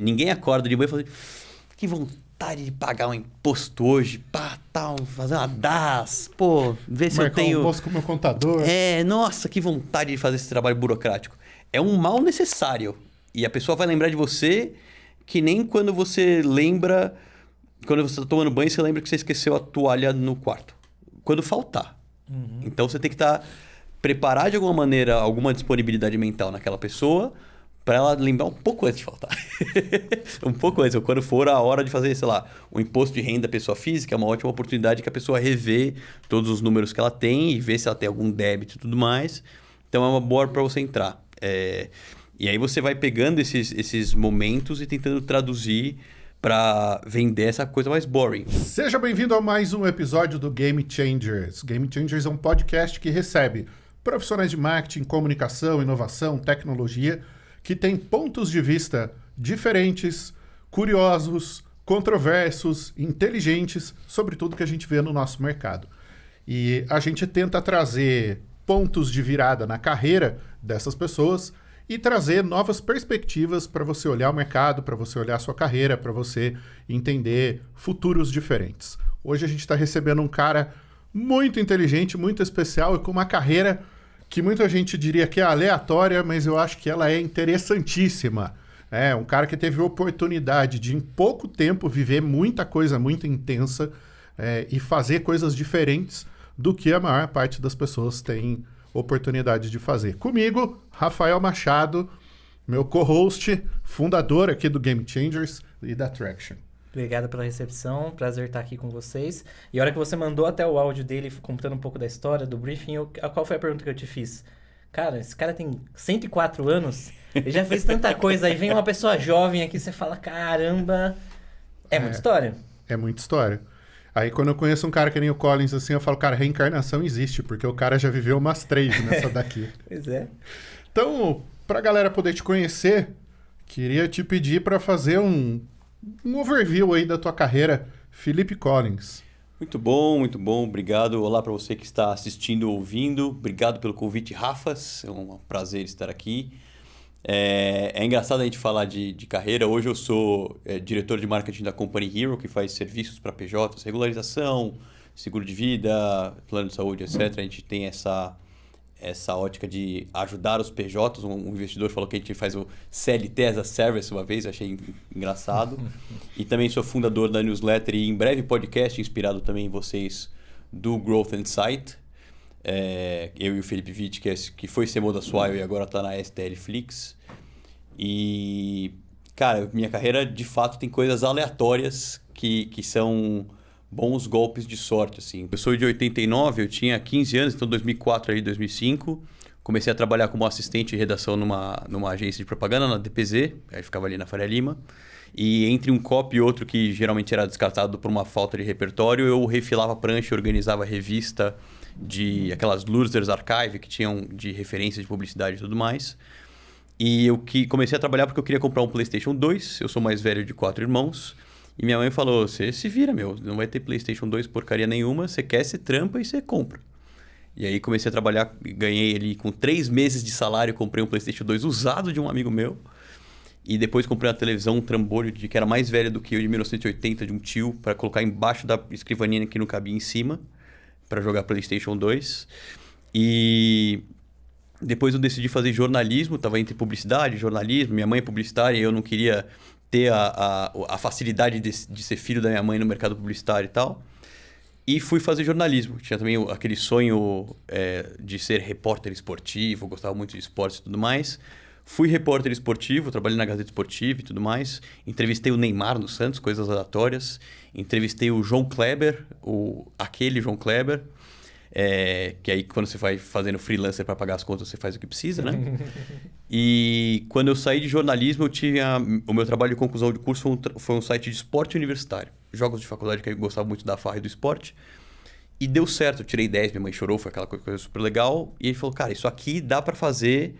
Ninguém acorda de manhã e fala assim, que vontade de pagar um imposto hoje, pá, tal, fazer uma DAS, pô, ver se eu tenho... um almoço com o meu contador. Nossa, que vontade de fazer esse trabalho burocrático. É um mal necessário. E a pessoa vai lembrar de você que nem quando você lembra... Quando você está tomando banho, você lembra que você esqueceu a toalha no quarto. Quando faltar. Então, você tem que preparar de alguma maneira alguma disponibilidade mental naquela pessoa para ela lembrar um pouco antes de faltar. Um pouco antes. Ou quando for a hora de fazer, sei lá, o imposto de renda da pessoa física, é uma ótima oportunidade que a pessoa revê todos os números que ela tem e vê se ela tem algum débito e tudo mais. Então, é uma boa hora para você entrar. E aí você vai pegando esses momentos e tentando traduzir para vender essa coisa mais boring. Seja bem-vindo a mais um episódio do Game Changers. Game Changers é um podcast que recebe profissionais de marketing, comunicação, inovação, tecnologia, que têm pontos de vista diferentes, curiosos, controversos, inteligentes sobre tudo que a gente vê no nosso mercado. E a gente tenta trazer pontos de virada na carreira dessas pessoas e trazer novas perspectivas para você olhar o mercado, para você olhar a sua carreira, para você entender futuros diferentes. Hoje a gente está recebendo um cara muito inteligente, muito especial e com uma carreira que muita gente diria que é aleatória, mas eu acho que ela é interessantíssima. É um cara que teve a oportunidade de, em pouco tempo, viver muita coisa muito intensa e fazer coisas diferentes do que a maior parte das pessoas tem oportunidade de fazer. Comigo, Rafael Machado, meu co-host, fundador aqui do Game Changers e da Traction. Obrigado pela recepção, prazer estar aqui com vocês. E a hora que você mandou até o áudio dele, contando um pouco da história, do briefing, qual foi a pergunta que eu te fiz? Cara, esse cara tem 104 anos, ele já fez tanta coisa, aí vem uma pessoa jovem aqui, você fala, caramba, é muita história. É muita história. Aí quando eu conheço um cara que nem o Collins, assim, eu falo, cara, reencarnação existe, porque o cara já viveu umas 3 nessa daqui. Pois é. Então, pra galera poder te conhecer, queria te pedir para fazer um overview aí da tua carreira, Felipe Collins. Muito bom, muito bom. Obrigado. Olá para você que está assistindo ou ouvindo. Obrigado pelo convite, Rafas. É um prazer estar aqui. É engraçado a gente falar de carreira. Hoje eu sou diretor de marketing da Company Hero, que faz serviços para PJs, regularização, seguro de vida, plano de saúde, etc. A gente tem essa ótica de ajudar os PJs. Um investidor falou que a gente faz o CLT as a Service uma vez, eu achei engraçado. E também sou fundador da newsletter e em breve podcast inspirado também em vocês do Growth Insight. Eu e o Felipe Witt, que foi CMO da Swile e agora está na STL Flix. E, cara, minha carreira de fato tem coisas aleatórias que são bons golpes de sorte, assim. Eu sou de 89, eu tinha 15 anos, então 2004 aí, 2005. Comecei a trabalhar como assistente de redação numa agência de propaganda, na DPZ, aí ficava ali na Faria Lima. E entre um copy e outro, que geralmente era descartado por uma falta de repertório, eu refilava prancha, organizava revista de aquelas Losers Archive que tinham de referência de publicidade e tudo mais. E eu comecei a trabalhar porque eu queria comprar um PlayStation 2. Eu sou mais velho de 4 irmãos. E minha mãe falou, você se vira, meu. Não vai ter PlayStation 2 porcaria nenhuma. Você quer, você trampa e você compra. E aí comecei a trabalhar, ganhei ele com 3 meses de salário. Comprei um PlayStation 2 usado de um amigo meu. E depois comprei uma televisão, um trambolho que era mais velha do que eu, de 1980, de um tio, para colocar embaixo da escrivaninha que não cabia em cima, para jogar PlayStation 2. E depois eu decidi fazer jornalismo, estava entre publicidade e jornalismo. Minha mãe é publicitária e eu não queria ter a facilidade de ser filho da minha mãe no mercado publicitário e tal. E fui fazer jornalismo. Tinha também aquele sonho de ser repórter esportivo, gostava muito de esportes e tudo mais. Fui repórter esportivo, trabalhei na Gazeta Esportiva e tudo mais. Entrevistei o Neymar no Santos, coisas aleatórias. Entrevistei o João Kleber, aquele João Kleber. Que aí quando você vai fazendo freelancer para pagar as contas, você faz o que precisa, né? E quando eu saí de jornalismo, o meu trabalho de conclusão de curso foi um site de esporte universitário. Jogos de faculdade, que eu gostava muito da farra e do esporte. E deu certo, eu tirei 10, minha mãe chorou, foi aquela coisa super legal. E ele falou, cara, isso aqui dá para fazer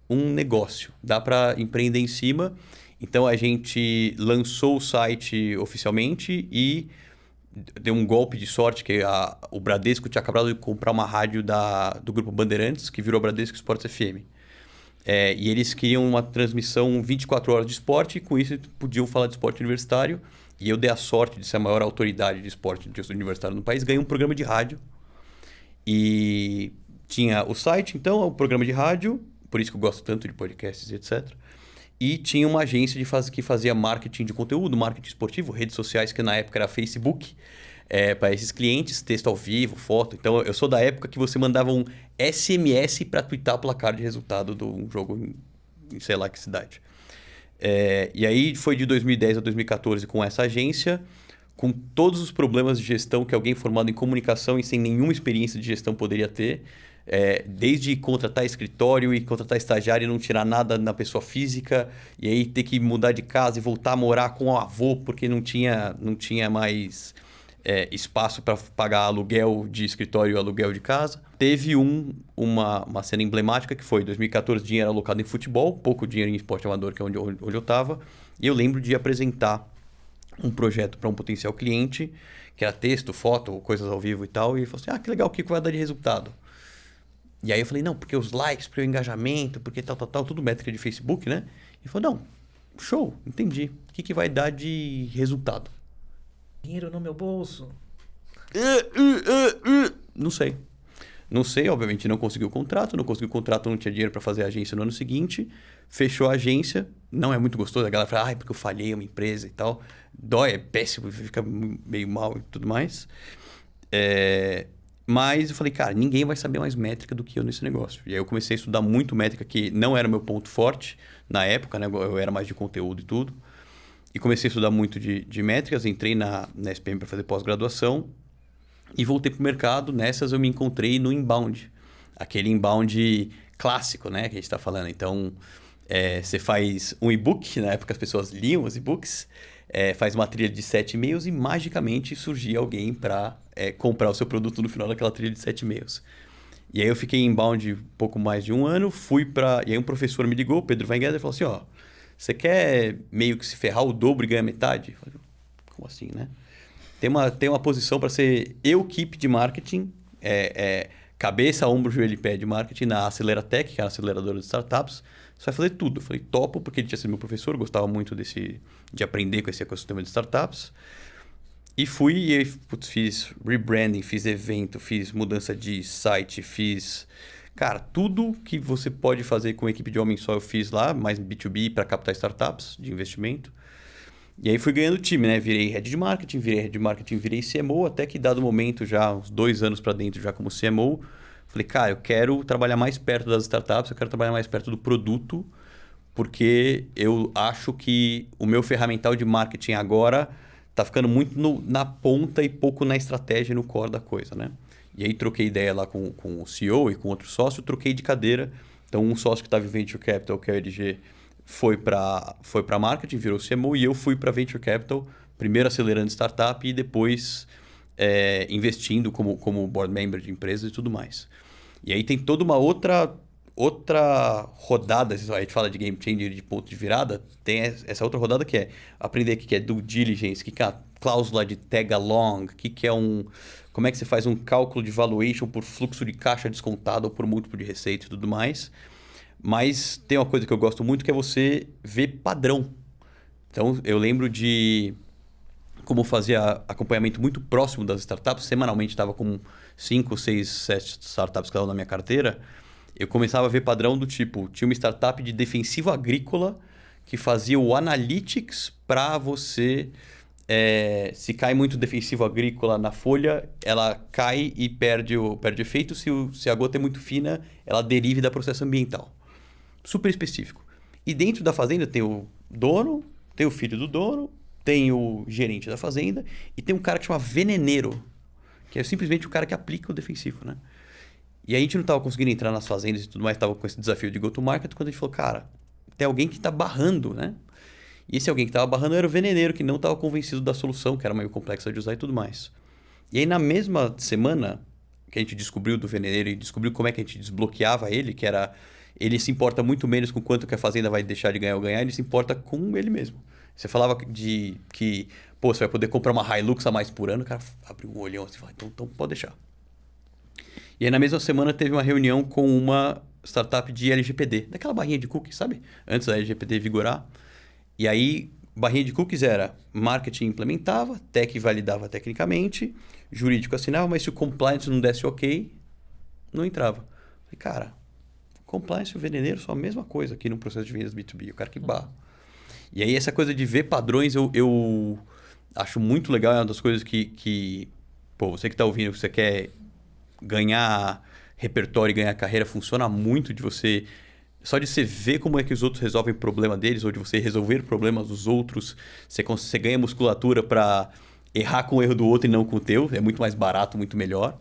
um negócio, dá para empreender em cima. Então a gente lançou o site oficialmente e deu um golpe de sorte que o Bradesco tinha acabado de comprar uma rádio do Grupo Bandeirantes, que virou Bradesco Esportes FM. E eles queriam uma transmissão 24 horas de esporte, e com isso podiam falar de esporte universitário. E eu dei a sorte de ser a maior autoridade de esporte universitário no país. Ganhei um programa de rádio. E tinha o site, então, o programa de rádio, por isso que eu gosto tanto de podcasts e etc. E tinha uma agência que fazia marketing de conteúdo, marketing esportivo, redes sociais, que na época era Facebook, para esses clientes, texto ao vivo, foto. Então, eu sou da época que você mandava um SMS para twittar o placar de resultado de um jogo em sei lá que cidade. E aí foi de 2010 a 2014 com essa agência, com todos os problemas de gestão que alguém formado em comunicação e sem nenhuma experiência de gestão poderia ter. Desde contratar escritório e contratar estagiário e não tirar nada na pessoa física, e aí ter que mudar de casa e voltar a morar com o avô porque não tinha mais espaço para pagar aluguel de escritório e aluguel de casa. Teve uma cena emblemática que foi em 2014, dinheiro alocado em futebol, pouco dinheiro em esporte amador, que é onde eu estava, e eu lembro de apresentar um projeto para um potencial cliente, que era texto, foto, coisas ao vivo e tal, e ele falou assim, que legal, o que vai dar de resultado? E aí eu falei, não, porque os likes, porque o engajamento, porque tal, tudo métrica de Facebook, né? Ele falou, não, show, entendi. O que vai dar de resultado? Dinheiro no meu bolso. Não sei. Não sei, obviamente não conseguiu o contrato, não tinha dinheiro para fazer a agência no ano seguinte, fechou a agência, não é muito gostoso, a galera fala, porque eu falhei uma empresa e tal, dói, é péssimo, fica meio mal e tudo mais. Mas eu falei, cara, ninguém vai saber mais métrica do que eu nesse negócio. E aí eu comecei a estudar muito métrica, que não era meu ponto forte na época, né? Eu era mais de conteúdo e tudo. E comecei a estudar muito de métricas, entrei na SPM para fazer pós-graduação e voltei para o mercado. Nessas eu me encontrei no inbound. Aquele inbound clássico, né? Que a gente está falando. Então, você faz um e-book, na época as pessoas liam os e-books, faz uma trilha de 7 e-mails e magicamente surgia alguém para comprar o seu produto no final daquela trilha de 7 e-mails. E aí eu fiquei em inbound pouco mais de um ano, E aí um professor me ligou, Pedro Weingeder, e falou assim, você quer meio que se ferrar o dobro e ganhar metade? Eu falei, como assim, né? Tem uma posição para ser equipe de marketing, cabeça, ombro, joelho e pé de marketing na Aceleratec, que é a aceleradora de startups. Você vai fazer tudo. Eu falei, topo, porque ele tinha sido meu professor, gostava muito de aprender com esse ecossistema de startups. E fui e fiz rebranding, fiz evento, fiz mudança de site, fiz... Cara, tudo que você pode fazer com equipe de homem só eu fiz lá, mais B2B para captar startups de investimento. E aí fui ganhando time, né? Virei head de marketing, virei CMO, até que dado momento, já uns 2 anos para dentro já como CMO, falei, cara, eu quero trabalhar mais perto das startups, eu quero trabalhar mais perto do produto, porque eu acho que o meu ferramental de marketing agora tá ficando muito na ponta e pouco na estratégia, no core da coisa, né? E aí troquei ideia lá com o CEO e com outro sócio, troquei de cadeira. Então, um sócio que estava em Venture Capital, que é o LG, foi para marketing, virou CMO, e eu fui para Venture Capital, primeiro acelerando startup e depois investindo como board member de empresas e tudo mais. E aí tem toda uma outra rodada, a gente fala de game changer, de ponto de virada, tem essa outra rodada que é aprender o que é due diligence, o que é a cláusula de tag along, como é que você faz um cálculo de valuation por fluxo de caixa descontado ou por múltiplo de receita e tudo mais. Mas tem uma coisa que eu gosto muito que é você ver padrão. Então, eu lembro de como fazia acompanhamento muito próximo das startups. Semanalmente estava com 5, 6, 7 startups cada uma na minha carteira. Eu começava a ver padrão do tipo, tinha uma startup de defensivo agrícola que fazia o analytics para você... se cai muito defensivo agrícola na folha, ela cai e perde efeito. Se a gota é muito fina, ela derive da processo ambiental. Super específico. E dentro da fazenda tem o dono, tem o filho do dono, tem o gerente da fazenda e tem um cara que chama veneneiro, que é simplesmente o cara que aplica o defensivo, né? E a gente não estava conseguindo entrar nas fazendas e tudo mais, estava com esse desafio de go-to-market, quando a gente falou, cara, tem alguém que está barrando, né? E esse alguém que estava barrando era o veneneiro, que não estava convencido da solução, que era meio complexa de usar e tudo mais. E aí, na mesma semana que a gente descobriu do veneneiro e descobriu como é que a gente desbloqueava ele, que era... Ele se importa muito menos com quanto que a fazenda vai deixar de ganhar ou ganhar, ele se importa com ele mesmo. Você falava que, você vai poder comprar uma Hilux a mais por ano, o cara abriu um olhão assim e falou, então pode deixar. E aí, na mesma semana, teve uma reunião com uma startup de LGPD, daquela barrinha de cookies, sabe? Antes da LGPD vigorar. E aí, barrinha de cookies era marketing implementava, tech validava tecnicamente, jurídico assinava, mas se o compliance não desse ok, não entrava. Falei, cara, compliance e o vendeneiro são a mesma coisa aqui no processo de vendas B2B, o cara que barra. E aí essa coisa de ver padrões eu acho muito legal, é uma das coisas que pô, você que está ouvindo, você quer ganhar repertório e ganhar carreira, funciona muito de você... Só de você ver como é que os outros resolvem o problema deles, ou de você resolver problemas dos outros, você ganha musculatura para errar com o erro do outro e não com o teu. É muito mais barato, muito melhor.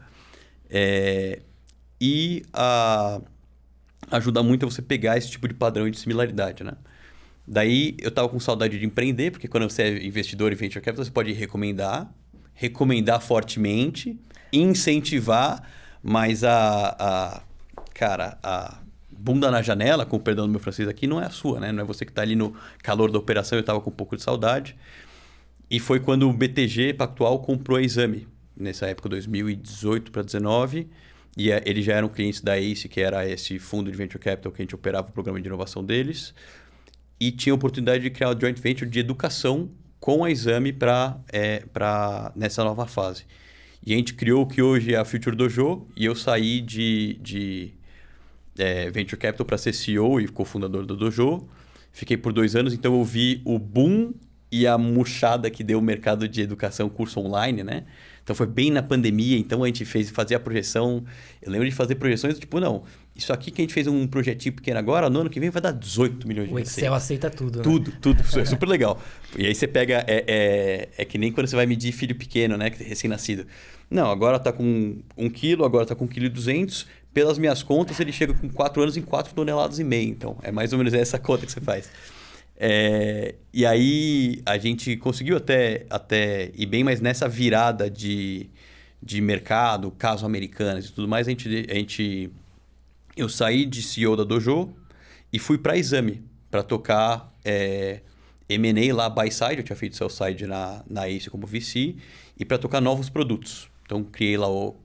Ajuda muito a você pegar esse tipo de padrão de similaridade, né? Daí eu tava com saudade de empreender, porque quando você é investidor em venture capital, você pode recomendar fortemente, incentivar, mas a bunda na janela, com o perdão do meu francês aqui, não é a sua, né? Não é você que está ali no calor da operação, eu estava com um pouco de saudade. E foi quando o BTG Pactual comprou a Exame, nessa época, 2018 para 2019. E eles já eram clientes da ACE, que era esse fundo de venture capital que a gente operava o programa de inovação deles. E tinha a oportunidade de criar o joint venture de educação com a Exame nessa nova fase. E a gente criou o que hoje é a Future Dojo, e eu saí de Venture Capital para ser CEO e cofundador do Dojo. Fiquei por 2 anos, então eu vi o boom e a murchada que deu o mercado de educação, curso online, né? Então foi bem na pandemia, então a gente fazia a projeção. Eu lembro de fazer projeções tipo, não, isso aqui que a gente fez um projetinho pequeno agora, no ano que vem vai dar 18 milhões de O Excel aceita tudo, né? Tudo. É super legal. E aí você pega, é que nem quando você vai medir filho pequeno, né? Recém-nascido. Não, agora tá com 1 quilo, agora tá com 1,2 kg. Pelas minhas contas, ele chega com 4 anos em 4,5 toneladas. Então, é mais ou menos essa conta que você faz. E aí, a gente conseguiu até ir bem, mas nessa virada de mercado, caso Americanas e tudo mais, eu saí de CEO da Dojo e fui para a Exame, para tocar M&A lá, buy side, eu tinha feito sell side na ACE como VC, e para tocar novos produtos. Então,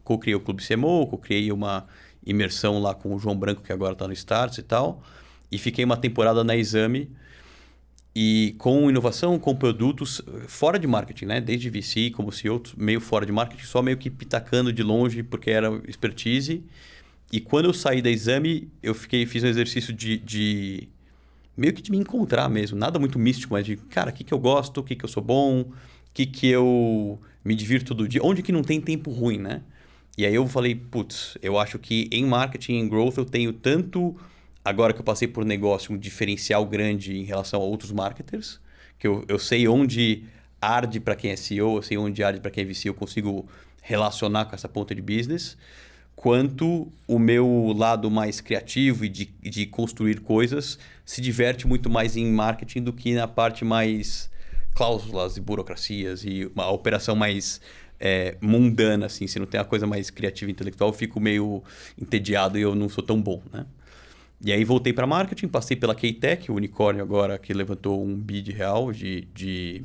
co-criei o Clube CMO, co-criei uma imersão lá com o João Branco, que agora está no Starts e tal, e fiquei uma temporada na Exame, e com inovação, com produtos fora de marketing, né? Desde VC, como CEO, meio fora de marketing, só meio que pitacando de longe, porque era expertise. E quando eu saí da Exame, eu fiz um exercício de meio que de me encontrar mesmo. Nada muito místico, mas de, cara, o que eu gosto, o que eu sou bom, o que eu me divirto todo dia, onde que não tem tempo ruim, né? E aí eu falei, putz, eu acho que em marketing, em growth, eu tenho tanto... Agora que eu passei por negócio, um diferencial grande em relação a outros marketers, que eu sei onde arde para quem é CEO, eu sei onde arde para quem é VC, eu consigo relacionar com essa ponta de business, quanto o meu lado mais criativo e de construir coisas se diverte muito mais em marketing do que na parte mais cláusulas e burocracias e uma operação mais mundana, assim. Se não tem uma coisa mais criativa e intelectual, eu fico meio entediado e eu não sou tão bom, né? E aí voltei para marketing, passei pela K-Tech, o unicórnio agora que levantou $1 bilhão de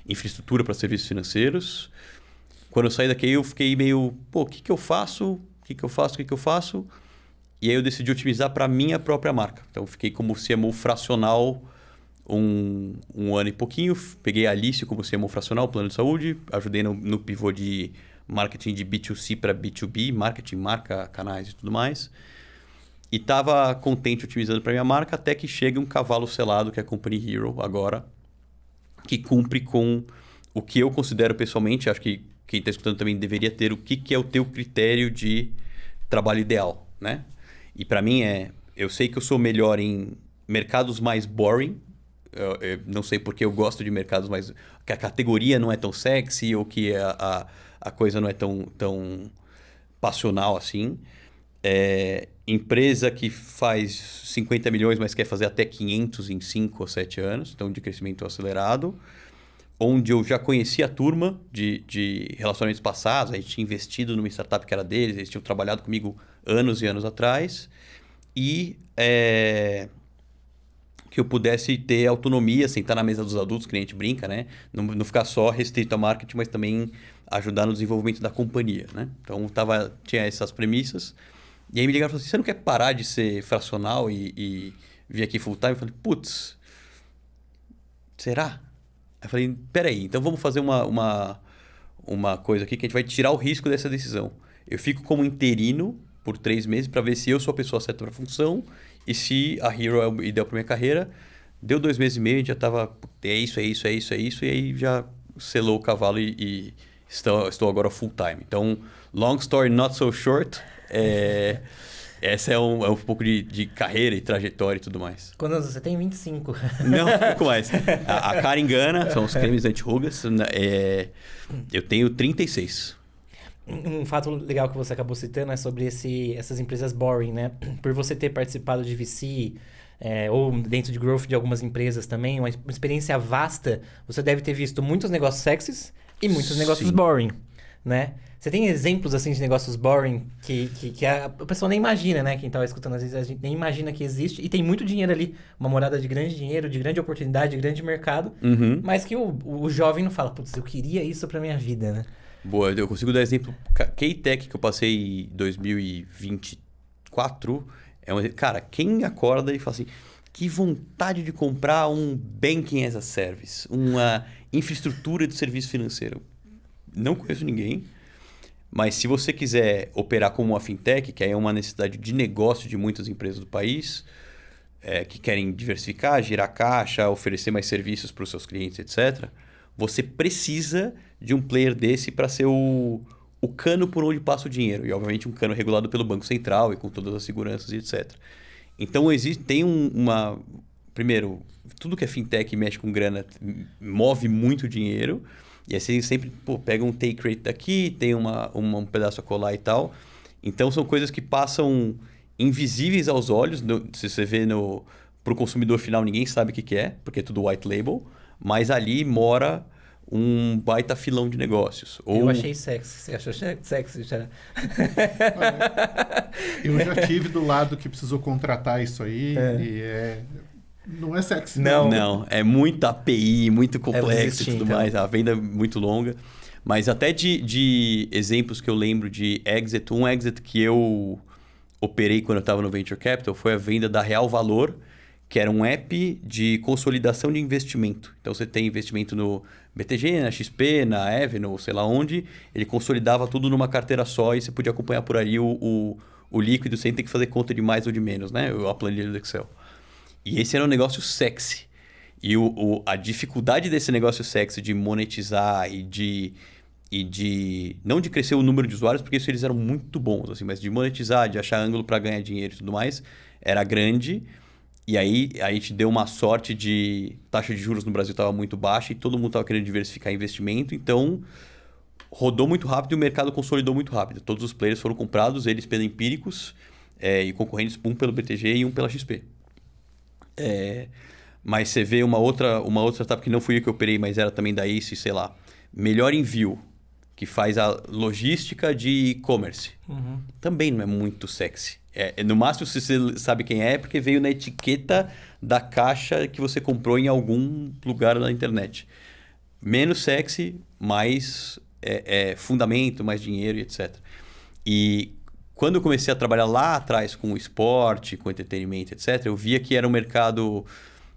infraestrutura para serviços financeiros. Quando eu saí daqui, eu fiquei meio, pô, o que eu faço? O que eu faço? E aí eu decidi otimizar para a minha própria marca. Então, fiquei como CMO fracional um ano e pouquinho. Peguei a Alice como CMO fracional, plano de saúde. Ajudei no pivô de marketing de B2C para B2B, marketing, marca, canais e tudo mais. E estava contente otimizando para minha marca, até que chega um cavalo selado, que é a Company Hero agora, que cumpre com o que eu considero pessoalmente, acho que quem está escutando também deveria ter, o que é o teu critério de trabalho ideal, né? E para mim eu sei que eu sou melhor em mercados mais boring, eu não sei porque eu gosto de mercados mais... que a categoria não é tão sexy ou que a coisa não é tão passional assim. Empresa que faz 50 milhões, mas quer fazer até 500 em 5 ou 7 anos, então de crescimento acelerado, onde eu já conhecia a turma de relacionamentos passados, a gente tinha investido numa startup que era deles, eles tinham trabalhado comigo anos e anos atrás, e que eu pudesse ter autonomia, sentar na mesa dos adultos, que a gente brinca, né? Não ficar só restrito a marketing, mas também ajudar no desenvolvimento da companhia, né? Então tinha essas premissas. E aí me ligaram e falaram assim, você não quer parar de ser fracional e vir aqui full time? Eu falei, putz, será? Aí eu falei, peraí, então vamos fazer uma coisa aqui que a gente vai tirar o risco dessa decisão. Eu fico como interino por 3 meses para ver se eu sou a pessoa certa para a função e se a Hero é o ideal para minha carreira. Deu 2 meses e meio, a gente já tava, é isso, e aí já selou o cavalo e estou agora full time. Então, long story not so short, essa é um pouco de carreira e trajetória e tudo mais. Quando você tem 25. Não, um pouco mais. A cara engana, são os cremes anti-rugas. Eu tenho 36. Um fato legal que você acabou citando é sobre essas empresas boring, né? Por você ter participado de VC, ou dentro de growth de algumas empresas também, uma experiência vasta, você deve ter visto muitos negócios sexys e muitos negócios boring, né? Você tem exemplos, assim, de negócios boring que a pessoa nem imagina, né? Quem tá escutando, às vezes, a gente nem imagina que existe. E tem muito dinheiro ali. Uma morada de grande dinheiro, de grande oportunidade, de grande mercado. Uhum. Mas que o jovem não fala, putz, eu queria isso pra minha vida, né? Boa, eu consigo dar exemplo. K-Tech, que eu passei em 2024, cara, quem acorda e fala assim, que vontade de comprar um Banking as a Service, uma infraestrutura de serviço financeiro. Não conheço ninguém. Mas se você quiser operar como uma fintech, que aí é uma necessidade de negócio de muitas empresas do país, que querem diversificar, girar caixa, oferecer mais serviços para os seus clientes, etc., você precisa de um player desse para ser o cano por onde passa o dinheiro. E, obviamente, um cano regulado pelo Banco Central e com todas as seguranças e etc. Então, tem uma... Primeiro, tudo que é fintech e mexe com grana move muito dinheiro. E aí você sempre pega um take rate daqui, tem um pedaço a colar e tal. Então são coisas que passam invisíveis aos olhos. Se você vê para o consumidor final, ninguém sabe o que é, porque é tudo white label. Mas ali mora um baita filão de negócios. Eu achei sexy. Você achou sexy? Já? Eu já tive do lado que precisou contratar isso aí e não é sexy. Não, é muita API, muito complexo e tudo mais. A venda é muito longa. Mas até de exemplos que eu lembro de exit, um exit que eu operei quando eu estava no Venture Capital foi a venda da Real Valor, que era um app de consolidação de investimento. Então você tem investimento no BTG, na XP, na Avenue, sei lá onde. Ele consolidava tudo numa carteira só e você podia acompanhar por ali o líquido sem ter que fazer conta de mais ou de menos, né? A planilha do Excel. E esse era um negócio sexy. E a dificuldade desse negócio sexy de monetizar e de não de crescer o número de usuários, porque isso eles eram muito bons, assim, mas de monetizar, de achar ângulo para ganhar dinheiro e tudo mais, era grande. E aí a gente deu uma sorte de taxa de juros no Brasil estava muito baixa e todo mundo estava querendo diversificar investimento. Então, rodou muito rápido e o mercado consolidou muito rápido. Todos os players foram comprados, eles pela Empíricos, e concorrentes, um pelo BTG e um pela XP. Mas você vê uma outra startup que não fui eu que operei, mas era também da Ace, sei lá, Melhor Envio, que faz a logística de e-commerce. Uhum. Também não é muito sexy. No máximo, se você sabe quem é porque veio na etiqueta da caixa que você comprou em algum lugar na internet. Menos sexy, mais fundamento, mais dinheiro e etc. E quando eu comecei a trabalhar lá atrás com esporte, com entretenimento, etc., eu via que era um mercado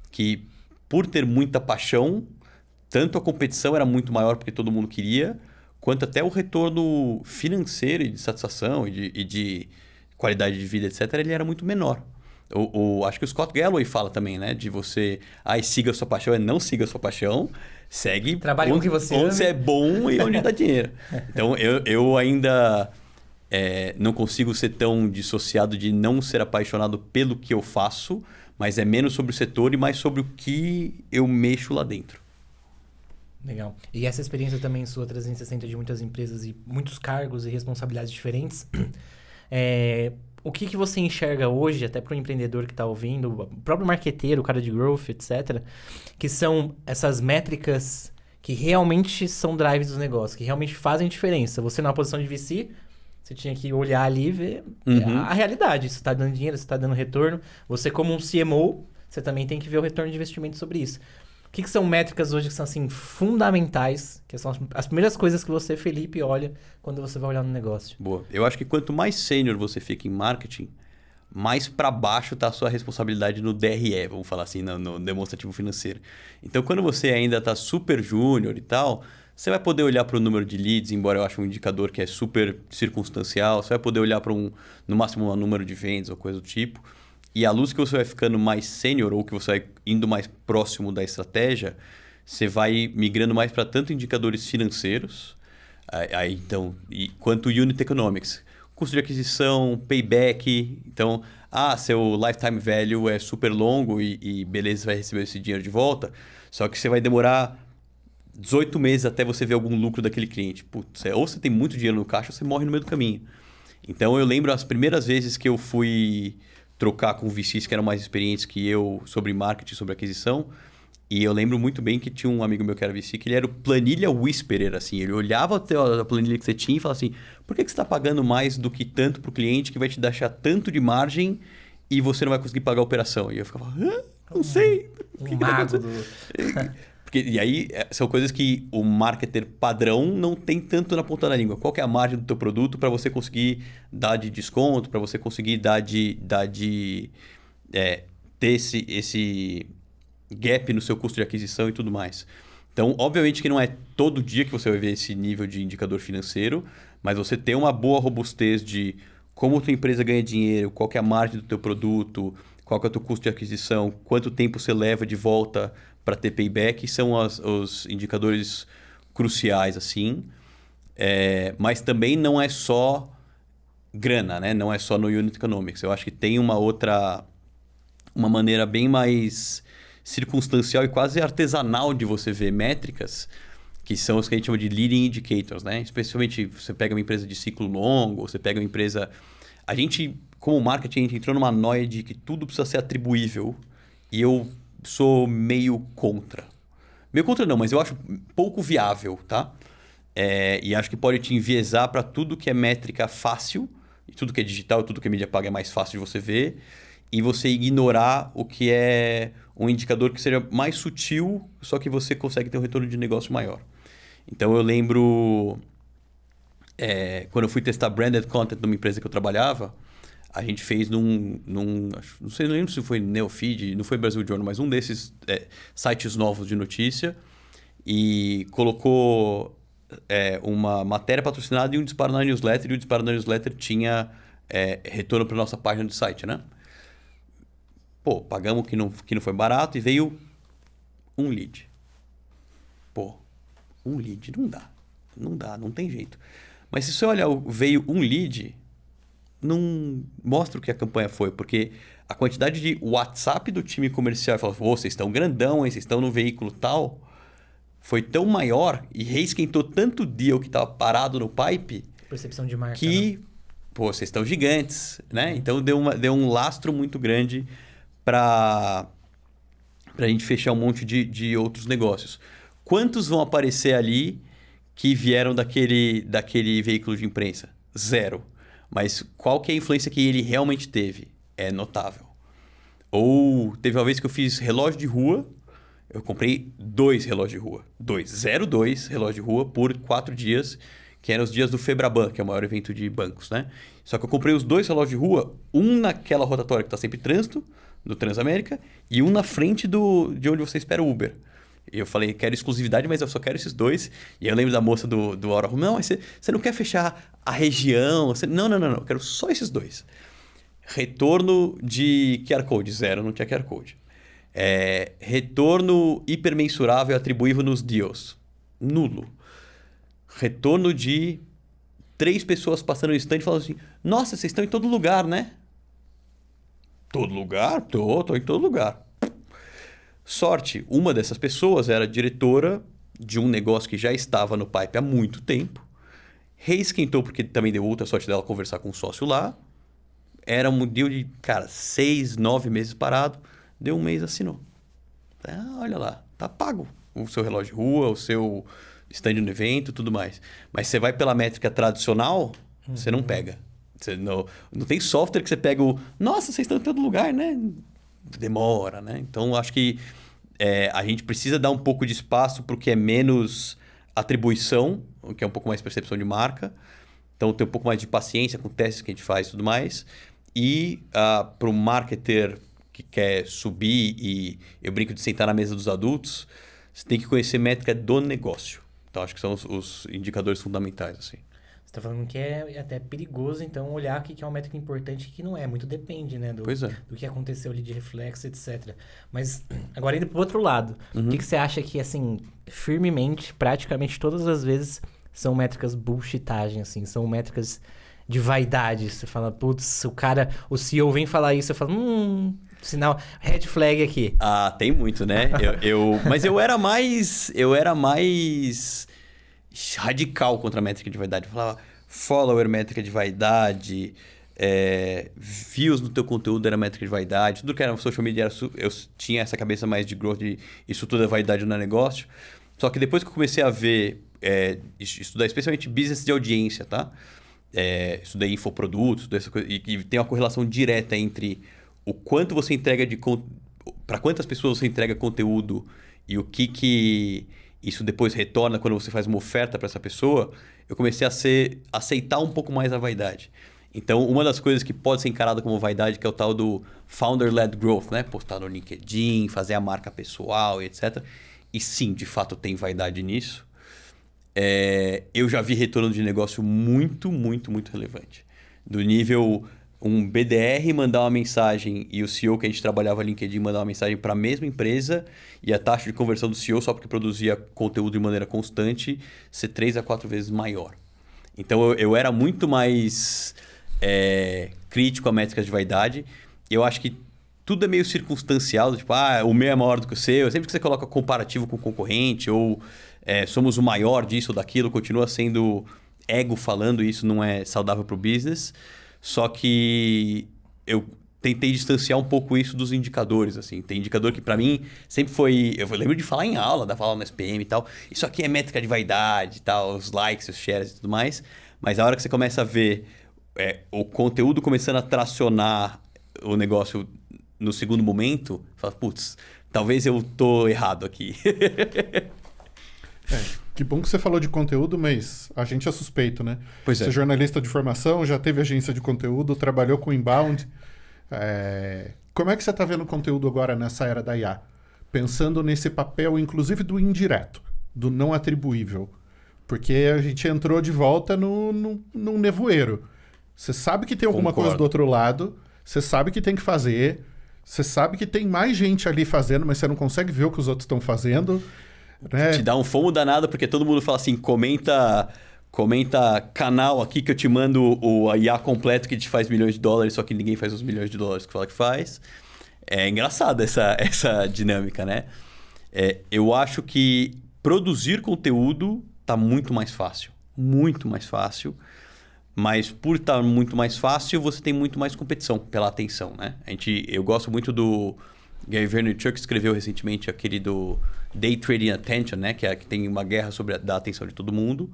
que, por ter muita paixão, tanto a competição era muito maior porque todo mundo queria, quanto até o retorno financeiro e de satisfação e de qualidade de vida, etc., ele era muito menor. Acho que o Scott Galloway fala também, né? De você, siga a sua paixão, não siga a sua paixão, segue trabalhe onde com que você é bom e onde dá dinheiro. Então, eu ainda não consigo ser tão dissociado de não ser apaixonado pelo que eu faço, mas é menos sobre o setor e mais sobre o que eu mexo lá dentro. Legal. E essa experiência também sua, 360 de muitas empresas e muitos cargos e responsabilidades diferentes, o que você enxerga hoje, até para o empreendedor que está ouvindo, o próprio marqueteiro, o cara de growth, etc., que são essas métricas que realmente são drives dos negócios, que realmente fazem diferença. Você numa posição de VC, você tinha que olhar ali e ver a realidade. Se está dando dinheiro, se está dando retorno. Você como um CMO, você também tem que ver o retorno de investimento sobre isso. O que são métricas hoje que são, assim, fundamentais, que são as primeiras coisas que você, Felipe, olha quando você vai olhar no negócio? Boa. Eu acho que quanto mais sênior você fica em marketing, mais para baixo está a sua responsabilidade no DRE, vamos falar assim, no demonstrativo financeiro. Então, quando você ainda está super júnior e tal, você vai poder olhar para o número de leads, embora eu ache um indicador que é super circunstancial, você vai poder olhar para no máximo um número de vendas ou coisa do tipo. E à luz que você vai ficando mais sênior ou que você vai indo mais próximo da estratégia, você vai migrando mais para tanto indicadores financeiros, então, quanto unit economics. Custo de aquisição, payback. Então, seu lifetime value é super longo e beleza, você vai receber esse dinheiro de volta. Só que você vai demorar 18 meses até você ver algum lucro daquele cliente. Putz, ou você tem muito dinheiro no caixa ou você morre no meio do caminho. Então, eu lembro as primeiras vezes que eu fui trocar com VCs que eram mais experientes que eu sobre marketing, sobre aquisição. E eu lembro muito bem que tinha um amigo meu que era VC, que ele era o planilha whisperer, assim. Ele olhava a planilha que você tinha e falava assim, por que você está pagando mais do que tanto para o cliente que vai te deixar tanto de margem e você não vai conseguir pagar a operação? E eu ficava, não sei. O que tá acontecendo? E aí, são coisas que o marketer padrão não tem tanto na ponta da língua. Qual que é a margem do teu produto para você conseguir dar de desconto, para você conseguir ter esse gap no seu custo de aquisição e tudo mais. Então, obviamente que não é todo dia que você vai ver esse nível de indicador financeiro, mas você tem uma boa robustez de como a tua empresa ganha dinheiro, qual que é a margem do teu produto, qual que é o teu custo de aquisição, quanto tempo você leva de volta para ter payback, são os indicadores cruciais, assim. Mas também não é só grana, né? Não é só no unit economics. Eu acho que tem uma maneira bem mais circunstancial e quase artesanal de você ver métricas, que são os que a gente chama de leading indicators, né? Especialmente você pega uma empresa de ciclo longo, você pega uma empresa... A gente, como marketing, a gente entrou numa noia de que tudo precisa ser atribuível e eu sou meio contra. Meio contra não, mas eu acho pouco viável, tá? E acho que pode te enviesar para tudo que é métrica fácil, e tudo que é digital, tudo que é mídia paga é mais fácil de você ver, e você ignorar o que é um indicador que seja mais sutil, só que você consegue ter um retorno de negócio maior. Então eu lembro, quando eu fui testar branded content numa empresa que eu trabalhava, a gente fez não sei, não lembro se foi Neofeed, não foi Brasil Journal, mas um desses sites novos de notícia, e colocou uma matéria patrocinada e um disparo na newsletter, e o disparo na newsletter tinha retorno para nossa página do site, né? Pô, pagamos que não foi barato e veio um lead. Pô, um lead não dá. Não dá, não tem jeito. Mas se você olhar, veio um lead, não mostra o que a campanha foi, porque a quantidade de WhatsApp do time comercial falou, vocês estão grandão, hein? Vocês estão no veículo tal, foi tão maior e reesquentou tanto o deal que estava parado no pipe, percepção de marca, que, né? Pô, vocês estão gigantes, né? Então deu um lastro muito grande para a gente fechar um monte de outros negócios. Quantos vão aparecer ali que vieram daquele veículo de imprensa? 0. Mas qual que é a influência que ele realmente teve? É notável. Ou teve uma vez que eu fiz relógio de rua, eu comprei 2 relógios de rua. 2 relógios de rua por 4 dias, que eram os dias do Febraban, que é o maior evento de bancos, né? Só que eu comprei os 2 relógios de rua, um naquela rotatória que está sempre em trânsito, do Transamérica, e um na frente de onde você espera o Uber. E eu falei, quero exclusividade, mas eu só quero esses 2. E eu lembro da moça do Aura, não, mas você não quer fechar a região? Não, eu quero só esses 2. Retorno de QR Code, 0, não tinha QR Code. Retorno hipermensurável atribuível nos deals, nulo. Retorno de 3 pessoas passando no stand e falando assim, nossa, vocês estão em todo lugar, né? Todo lugar? Tô em todo lugar. Sorte, uma dessas pessoas era diretora de um negócio que já estava no pipe há muito tempo. Reesquentou porque também deu outra sorte dela conversar com um sócio lá. Era um deal de, 6, 9 meses parado. Deu 1 mês, assinou. Olha lá, tá pago o seu relógio de rua, o seu stand no evento, tudo mais. Mas você vai pela métrica tradicional, você não pega. Você não tem software que você pega nossa, vocês estão em todo lugar, né? Demora, né? Então, acho que a gente precisa dar um pouco de espaço para o que é menos atribuição, o que é um pouco mais percepção de marca. Então, ter um pouco mais de paciência com testes que a gente faz e tudo mais. E para o marketer que quer subir, e eu brinco de sentar na mesa dos adultos, você tem que conhecer métrica do negócio. Então, acho que são os indicadores fundamentais, assim. Você está falando que é até perigoso, então, olhar o que é uma métrica importante e o que não é. Muito depende, né? Do que aconteceu ali de reflexo, etc. Mas, agora indo para o outro lado, o que você acha que, assim, firmemente, praticamente todas as vezes, são métricas bullshitagem, assim? São métricas de vaidade. Você fala, putz, o CEO vem falar isso, eu falo, sinal, red flag aqui. Tem muito, né? Mas eu era mais radical contra a métrica de vaidade. Eu falava, follower, métrica de vaidade, views no teu conteúdo era métrica de vaidade, tudo que era social media, eu tinha essa cabeça mais de growth, isso tudo é vaidade no negócio. Só que depois que eu comecei a ver, estudar especialmente business de audiência, tá? Estudei infoprodutos, essa coisa, e tem uma correlação direta entre o quanto você entrega para quantas pessoas você entrega conteúdo e o que isso depois retorna quando você faz uma oferta para essa pessoa. Eu comecei a aceitar um pouco mais a vaidade. Então, uma das coisas que pode ser encarada como vaidade, que é o tal do founder-led growth, né? Postar no LinkedIn, fazer a marca pessoal, etc. E sim, de fato, tem vaidade nisso. Eu já vi retorno de negócio muito, muito, muito relevante. Do nível um BDR mandar uma mensagem e o CEO que a gente trabalhava no LinkedIn mandar uma mensagem para a mesma empresa e a taxa de conversão do CEO, só porque produzia conteúdo de maneira constante, ser 3 a 4 vezes maior. Então, eu era muito mais crítico a métricas de vaidade. Eu acho que tudo é meio circunstancial, tipo, o meu é maior do que o seu. Sempre que você coloca comparativo com o concorrente ou somos o maior disso ou daquilo, continua sendo ego falando, isso não é saudável para o business. Só que eu tentei distanciar um pouco isso dos indicadores, assim. Tem indicador que para mim sempre foi... Eu lembro de falar em aula, da aula no SPM e tal. Isso aqui é métrica de vaidade e tal, os likes, os shares e tudo mais. Mas a hora que você começa a ver o conteúdo começando a tracionar o negócio no segundo momento, fala, putz, talvez eu tô errado aqui. Que bom que você falou de conteúdo, mas a gente é suspeito, né? Pois é. Você é jornalista de formação, já teve agência de conteúdo, trabalhou com inbound. Como é que você está vendo o conteúdo agora nessa era da IA? Pensando nesse papel, inclusive, do indireto, do não atribuível. Porque a gente entrou de volta num nevoeiro. Você sabe que tem alguma coisa do outro lado, você sabe que tem que fazer, você sabe que tem mais gente ali fazendo, mas você não consegue ver o que os outros estão fazendo. Né? Te dá um fomo danado, porque todo mundo fala assim, comenta canal aqui que eu te mando o IA completo que te faz $milhões, só que ninguém faz os $milhões que fala que faz. É engraçado essa dinâmica, né? Eu acho que produzir conteúdo tá muito mais fácil. Muito mais fácil. Mas por estar muito mais fácil, você tem muito mais competição pela atenção, né? Eu gosto muito do Gary Vaynerchuk, que escreveu recentemente aquele do Day Trading Attention, né? Que tem uma guerra sobre a atenção de todo mundo.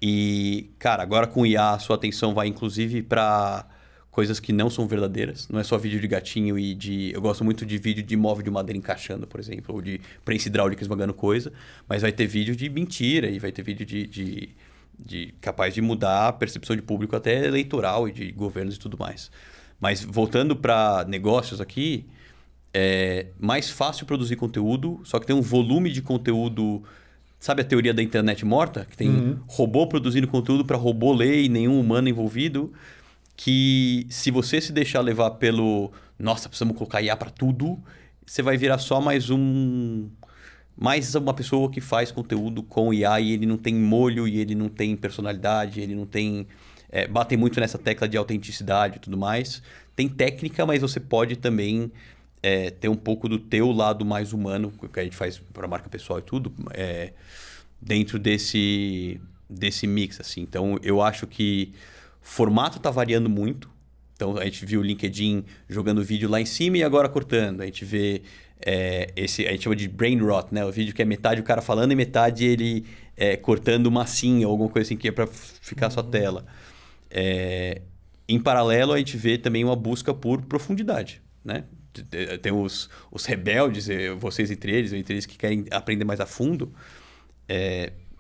E, cara, agora com o IA, a sua atenção vai inclusive para coisas que não são verdadeiras. Não é só vídeo de gatinho eu gosto muito de vídeo de móvel de madeira encaixando, por exemplo, ou de prensa hidráulica esmagando coisa. Mas vai ter vídeo de mentira e vai ter vídeo de capaz de mudar a percepção de público até eleitoral e de governos e tudo mais. Mas voltando para negócios aqui, é mais fácil produzir conteúdo, só que tem um volume de conteúdo... Sabe a teoria da internet morta? Que tem robô produzindo conteúdo para robô ler e nenhum humano envolvido. Que se você se deixar levar pelo... Nossa, precisamos colocar IA para tudo. Você vai virar só mais uma pessoa que faz conteúdo com IA e ele não tem molho, e ele não tem personalidade, ele não tem... batem muito nessa tecla de autenticidade e tudo mais. Tem técnica, mas você pode também ter um pouco do teu lado mais humano, que a gente faz para marca pessoal e tudo, dentro desse mix, assim. Então, eu acho que o formato está variando muito. Então, a gente viu o LinkedIn jogando vídeo lá em cima e agora cortando. A gente vê... a gente chama de brain rot, né? O vídeo que é metade o cara falando e metade ele cortando massinha ou alguma coisa assim que é para ficar só tela. Em paralelo, a gente vê também uma busca por profundidade, né? tem os rebeldes, vocês entre eles que querem aprender mais a fundo.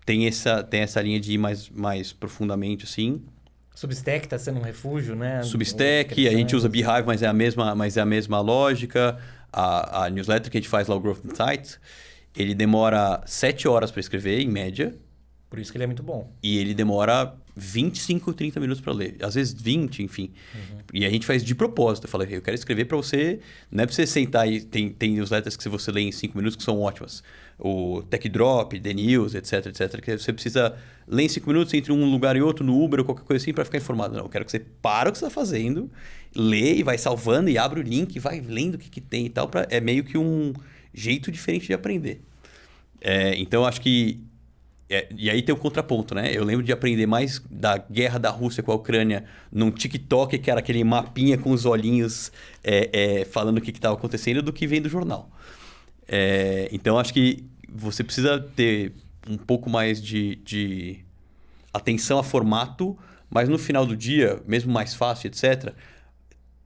Tem essa linha de ir mais profundamente, assim. Substack está sendo um refúgio, né? Substack, a gente usa Beehive, mas é a mesma lógica. A newsletter que a gente faz lá, o Growth Insights, ele demora 7 horas para escrever, em média. Por isso que ele é muito bom. E ele demora 25, 30 minutos para ler. Às vezes 20, enfim. E a gente faz de propósito. Eu falei, eu quero escrever para você... Não é para você sentar e... Tem newsletters que você lê em 5 minutos que são ótimas. O Tech Drop, The News, etc. Que você precisa ler em 5 minutos entre um lugar e outro, no Uber ou qualquer coisa assim, para ficar informado. Não, eu quero que você para o que você está fazendo, lê e vai salvando e abre o link e vai lendo o que tem e tal. É meio que um jeito diferente de aprender. Então, eu acho que... E aí tem o contraponto, né? Eu lembro de aprender mais da guerra da Rússia com a Ucrânia num TikTok, que era aquele mapinha com os olhinhos falando o que estava acontecendo, do que vem do jornal. Então, acho que você precisa ter um pouco mais de atenção a formato, mas no final do dia, mesmo mais fácil, etc.,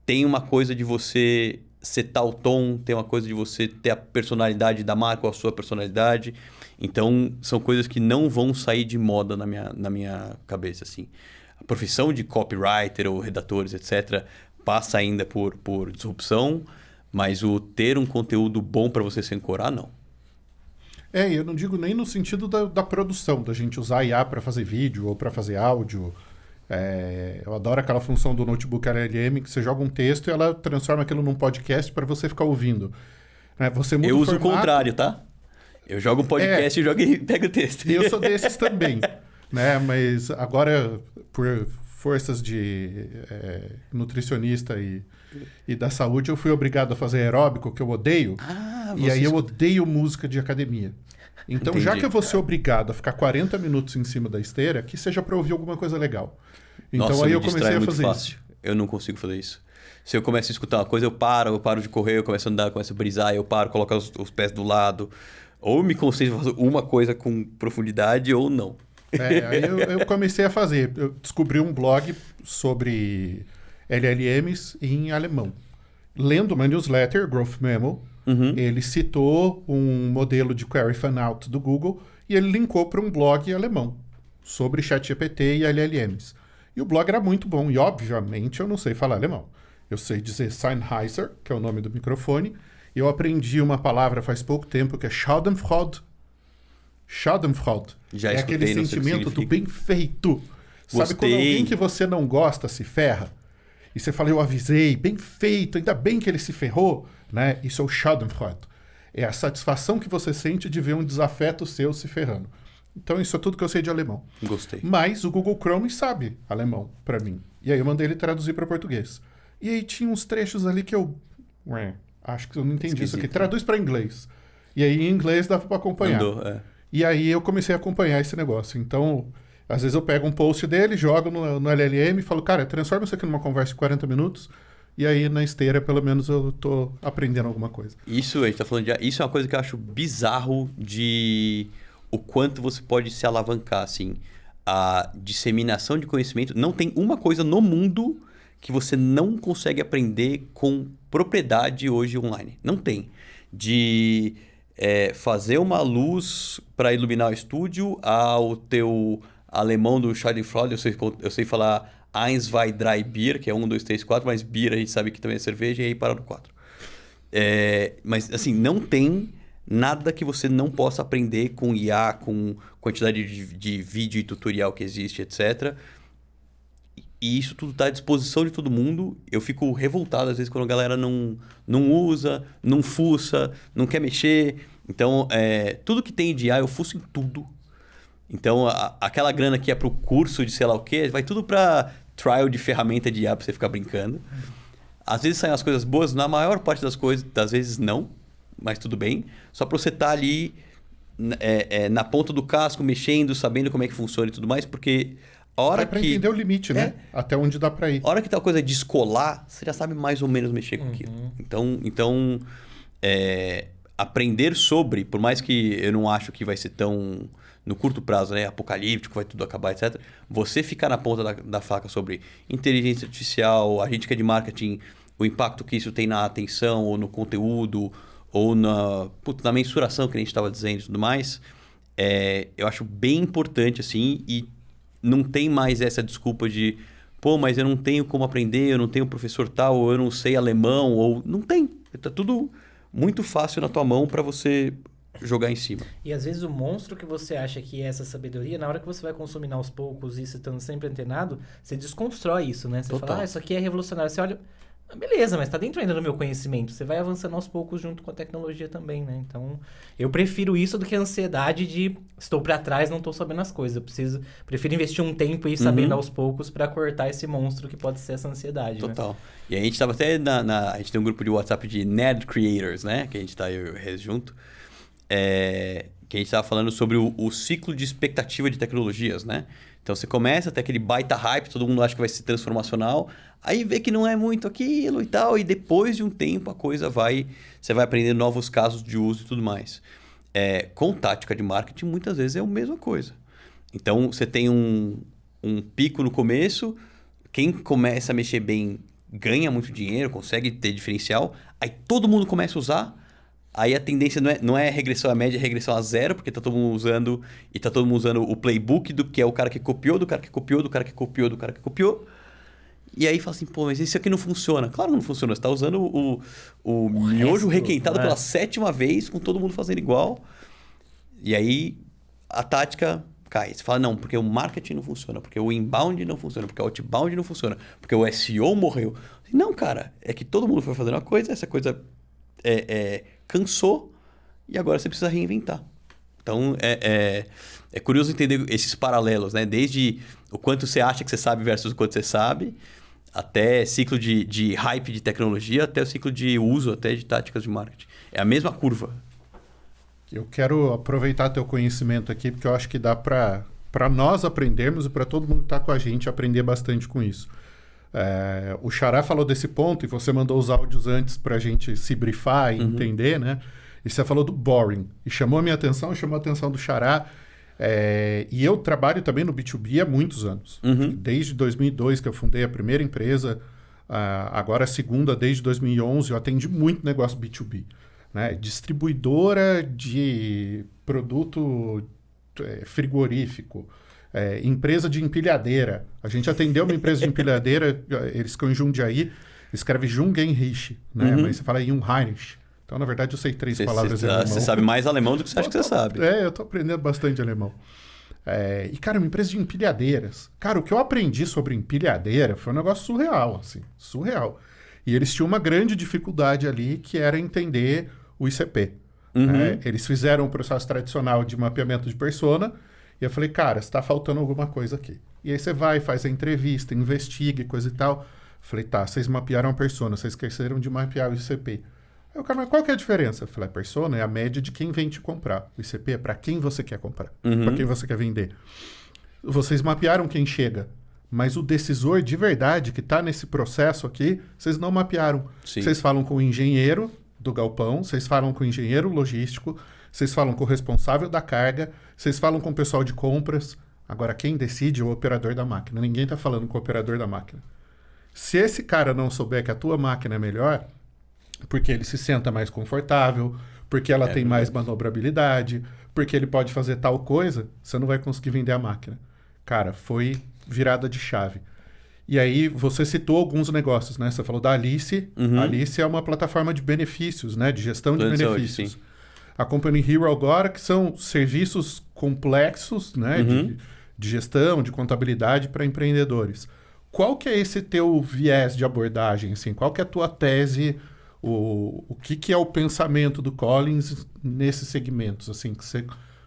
tem uma coisa de você setar o tom, tem uma coisa de você ter a personalidade da marca ou a sua personalidade. Então, são coisas que não vão sair de moda na minha cabeça, assim. A profissão de copywriter ou redatores, etc., passa ainda por disrupção, mas o ter um conteúdo bom para você se ancorar, não. Eu não digo nem no sentido da produção, da gente usar IA para fazer vídeo ou para fazer áudio. Eu adoro aquela função do notebook LLM, que você joga um texto e ela transforma aquilo num podcast para você ficar ouvindo. Você muda Eu uso formato. o contrário, tá? Eu jogo um podcast e pego o texto. Eu sou desses também, né? Mas agora, por forças de nutricionista e da saúde, eu fui obrigado a fazer aeróbico, que eu odeio. E aí eu odeio música de academia. Então, Entendi. já que eu vou ser obrigado a ficar 40 minutos em cima da esteira, que seja para ouvir alguma coisa legal. Então, Nossa, aí me eu comecei distrai a muito fazer fácil. isso. Eu não consigo fazer isso. Se eu começo a escutar uma coisa, eu paro de correr, eu começo a andar, eu começo a brisar, eu paro, coloco os pés do lado. Ou me concentro em fazer uma coisa com profundidade ou não. Aí eu comecei a fazer. Eu descobri um blog sobre LLMs em alemão. Lendo uma newsletter, Growth Memo, ele citou um modelo de query fan-out do Google e ele linkou para um blog alemão sobre ChatGPT e LLMs. E o blog era muito bom. E, obviamente, eu não sei falar alemão. Eu sei dizer Sennheiser, que é o nome do microfone. E eu aprendi uma palavra faz pouco tempo que é Schadenfreude. Schadenfreude. Já é escutei, aquele não sei o que sentimento do significa. bem feito. Sabe Gostei. quando alguém que você não gosta se ferra? E você fala, eu avisei, bem feito, ainda bem que ele se ferrou, né? Isso é o Schadenfreude. É a satisfação que você sente de ver um desafeto seu se ferrando. Então, isso é tudo que eu sei de alemão. Gostei. Mas o Google Chrome sabe alemão para mim. E aí eu mandei ele traduzir para português. E aí tinha uns trechos ali que eu... acho que eu não entendi isso aqui. Traduz para inglês. E aí em inglês dava para acompanhar. Andou, E aí eu comecei a acompanhar esse negócio. Então, às vezes eu pego um post dele, jogo no LLM e falo, cara, transforma isso aqui numa conversa de 40 minutos. E aí na esteira, pelo menos, eu tô aprendendo alguma coisa. Isso, a gente tá falando isso é uma coisa que eu acho bizarro de o quanto você pode se alavancar, assim. A disseminação de conhecimento. Não tem uma coisa no mundo que você não consegue aprender com propriedade hoje online. Não tem. De fazer uma luz para iluminar o estúdio ao teu alemão do Schadenfreude. Eu sei falar Eins, zwei, drei Bier, que é 1, 2, 3, 4, mas Bier a gente sabe que também é cerveja, e aí para no 4. Mas, assim, não tem nada que você não possa aprender com IA, com quantidade de vídeo e tutorial que existe, etc. E isso tudo está à disposição de todo mundo. Eu fico revoltado, às vezes, quando a galera não usa, não fuça, não quer mexer. Então, tudo que tem de IA, eu fuço em tudo. Então, aquela grana que é para o curso de sei lá o quê, vai tudo para trial de ferramenta de IA para você ficar brincando. Às vezes saem as coisas boas, na maior parte das vezes não, mas tudo bem. Só para você estar ali na ponta do casco, mexendo, sabendo como é que funciona e tudo mais, porque a hora Para entender o limite, né? Até onde dá para ir. A hora que tal coisa descolar, você já sabe mais ou menos mexer com aquilo. Então aprender sobre, por mais que eu não acho que vai ser tão no curto prazo, né, apocalíptico, vai tudo acabar, etc. Você ficar na ponta da faca sobre inteligência artificial, a gente que é de marketing o impacto que isso tem na atenção, ou no conteúdo, ou na mensuração que a gente estava dizendo e tudo mais, eu acho bem importante, assim, e não tem mais essa desculpa de, pô, mas eu não tenho como aprender, eu não tenho professor tal, ou eu não sei alemão, ou... Não tem. Tá tudo muito fácil na tua mão para você jogar em cima. E às vezes o monstro que você acha que é essa sabedoria, na hora que você vai consumindo aos poucos isso estando sempre antenado, você desconstrói isso, né? Você Total. fala, isso aqui é revolucionário. Você olha, beleza, mas tá dentro ainda do meu conhecimento. Você vai avançando aos poucos junto com a tecnologia também, né? Então, eu prefiro isso do que a ansiedade de estou para trás, não tô sabendo as coisas. Prefiro investir um tempo e ir sabendo aos poucos para cortar esse monstro que pode ser essa ansiedade. Total. Né? E a gente tava até a gente tem um grupo de WhatsApp de Nerd Creators, né? Que a gente tá eu e o Rez junto. Que a gente estava falando sobre o ciclo de expectativa de tecnologias, né? Então, você começa até aquele baita hype, todo mundo acha que vai ser transformacional, aí vê que não é muito aquilo e tal, e depois de um tempo você vai aprendendo novos casos de uso e tudo mais. Com tática de marketing, muitas vezes é a mesma coisa. Então, você tem um pico no começo, quem começa a mexer bem ganha muito dinheiro, consegue ter diferencial, aí todo mundo começa a usar. Aí a tendência não é regressão à média, é regressão a zero, porque tá todo mundo usando... E tá todo mundo usando o playbook do que é o cara que copiou, do cara que copiou, do cara que copiou, do cara que copiou. E aí fala assim, pô, mas isso aqui não funciona. Claro que não funciona. Você tá usando o miojo requentado pela 7ª vez, com todo mundo fazendo igual. E aí a tática cai. Você fala, não, porque o marketing não funciona, porque o inbound não funciona, porque o outbound não funciona, porque o SEO morreu. Não, cara, é que todo mundo foi fazendo uma coisa, essa coisa... cansou e agora você precisa reinventar. Então, é curioso entender esses paralelos, né? Desde o quanto você acha que você sabe versus o quanto você sabe, até ciclo de hype de tecnologia, até o ciclo de uso, até de táticas de marketing. É a mesma curva. Eu quero aproveitar teu conhecimento aqui, porque eu acho que dá para nós aprendermos e para todo mundo que está com a gente aprender bastante com isso. O Xará falou desse ponto e você mandou os áudios antes para a gente se brifar e entender, né? E você falou do boring. E chamou a minha atenção, chamou a atenção do Xará. E eu trabalho também no B2B há muitos anos. Desde 2002 que eu fundei a primeira empresa, agora a segunda desde 2011. Eu atendi muito negócio B2B. Né? Distribuidora de produto frigorífico. Empresa de empilhadeira. A gente atendeu uma empresa de empilhadeira, eles ficam em Jundiaí, escreve Jungenrich, né? Mas você fala Jungheinrich. Então, na verdade, eu sei 3 palavras em alemão. Você sabe mais alemão do que você acha que você sabe. Eu tô aprendendo bastante alemão. E, cara, uma empresa de empilhadeiras. Cara, o que eu aprendi sobre empilhadeira foi um negócio surreal, assim. Surreal. E eles tinham uma grande dificuldade ali, que era entender o ICP. Eles fizeram um processo tradicional de mapeamento de persona. E eu falei, cara, está faltando alguma coisa aqui. E aí você vai, faz a entrevista, investiga e coisa e tal. Falei, tá, vocês mapearam a persona, vocês esqueceram de mapear o ICP. Aí o cara, mas qual que é a diferença? Eu falei, a persona é a média de quem vem te comprar. O ICP é para quem você quer comprar, para quem você quer vender. Vocês mapearam quem chega, mas o decisor de verdade que está nesse processo aqui, vocês não mapearam. Sim. Vocês falam com o engenheiro do galpão, vocês falam com o engenheiro logístico, vocês falam com o responsável da carga, vocês falam com o pessoal de compras. Agora, quem decide é o operador da máquina. Ninguém está falando com o operador da máquina. Se esse cara não souber que a tua máquina é melhor, porque ele se senta mais confortável, porque ela tem mais manobrabilidade, porque ele pode fazer tal coisa, você não vai conseguir vender a máquina. Cara, foi virada de chave. E aí, você citou alguns negócios, né? Você falou da Alice. A Alice é uma plataforma de benefícios, né? De gestão de benefícios. Sim. A Company Hero agora, que são serviços complexos, né? De gestão, de contabilidade para empreendedores. Qual que é esse teu viés de abordagem? Assim? Qual que é a tua tese? O que é o pensamento do Collins nesses segmentos? Assim, que você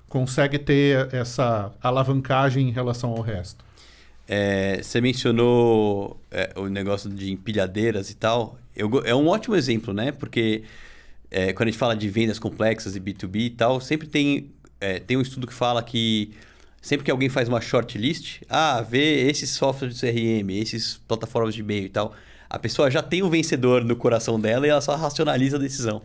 consegue ter essa alavancagem em relação ao resto? Você mencionou o negócio de empilhadeiras e tal. É um ótimo exemplo, né? Porque... quando a gente fala de vendas complexas e B2B e tal, sempre tem um estudo que fala que sempre que alguém faz uma shortlist, vê esses softwares de CRM, esses plataformas de e-mail e tal, a pessoa já tem o vencedor no coração dela e ela só racionaliza a decisão.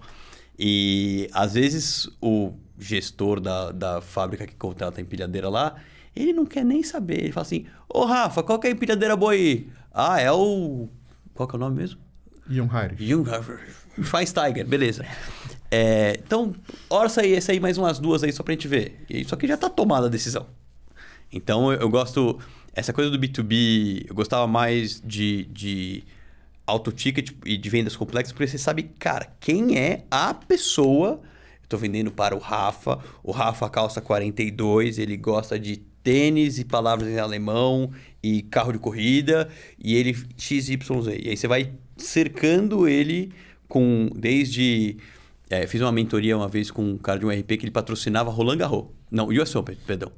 E às esse o gestor da fábrica que contrata a empilhadeira lá, ele não quer nem saber. Ele fala assim, Rafa, qual que é a empilhadeira boa aí? Qual que é o nome mesmo? Ian Harry. Schweinsteiger, beleza. Então, orça aí, essa aí mais umas 2 aí só pra gente ver. E isso aqui já tá tomada a decisão. Então, eu gosto... Essa coisa do B2B, eu gostava mais de auto-ticket e de vendas complexas, porque você sabe, cara, quem é a pessoa... Eu tô vendendo para o Rafa calça 42, ele gosta de tênis e palavras em alemão e carro de corrida, e ele XYZ. E aí você vai cercando ele com, desde... fiz uma mentoria uma vez com um cara de um RP que ele patrocinava Roland Garros. Não, US Open, perdão.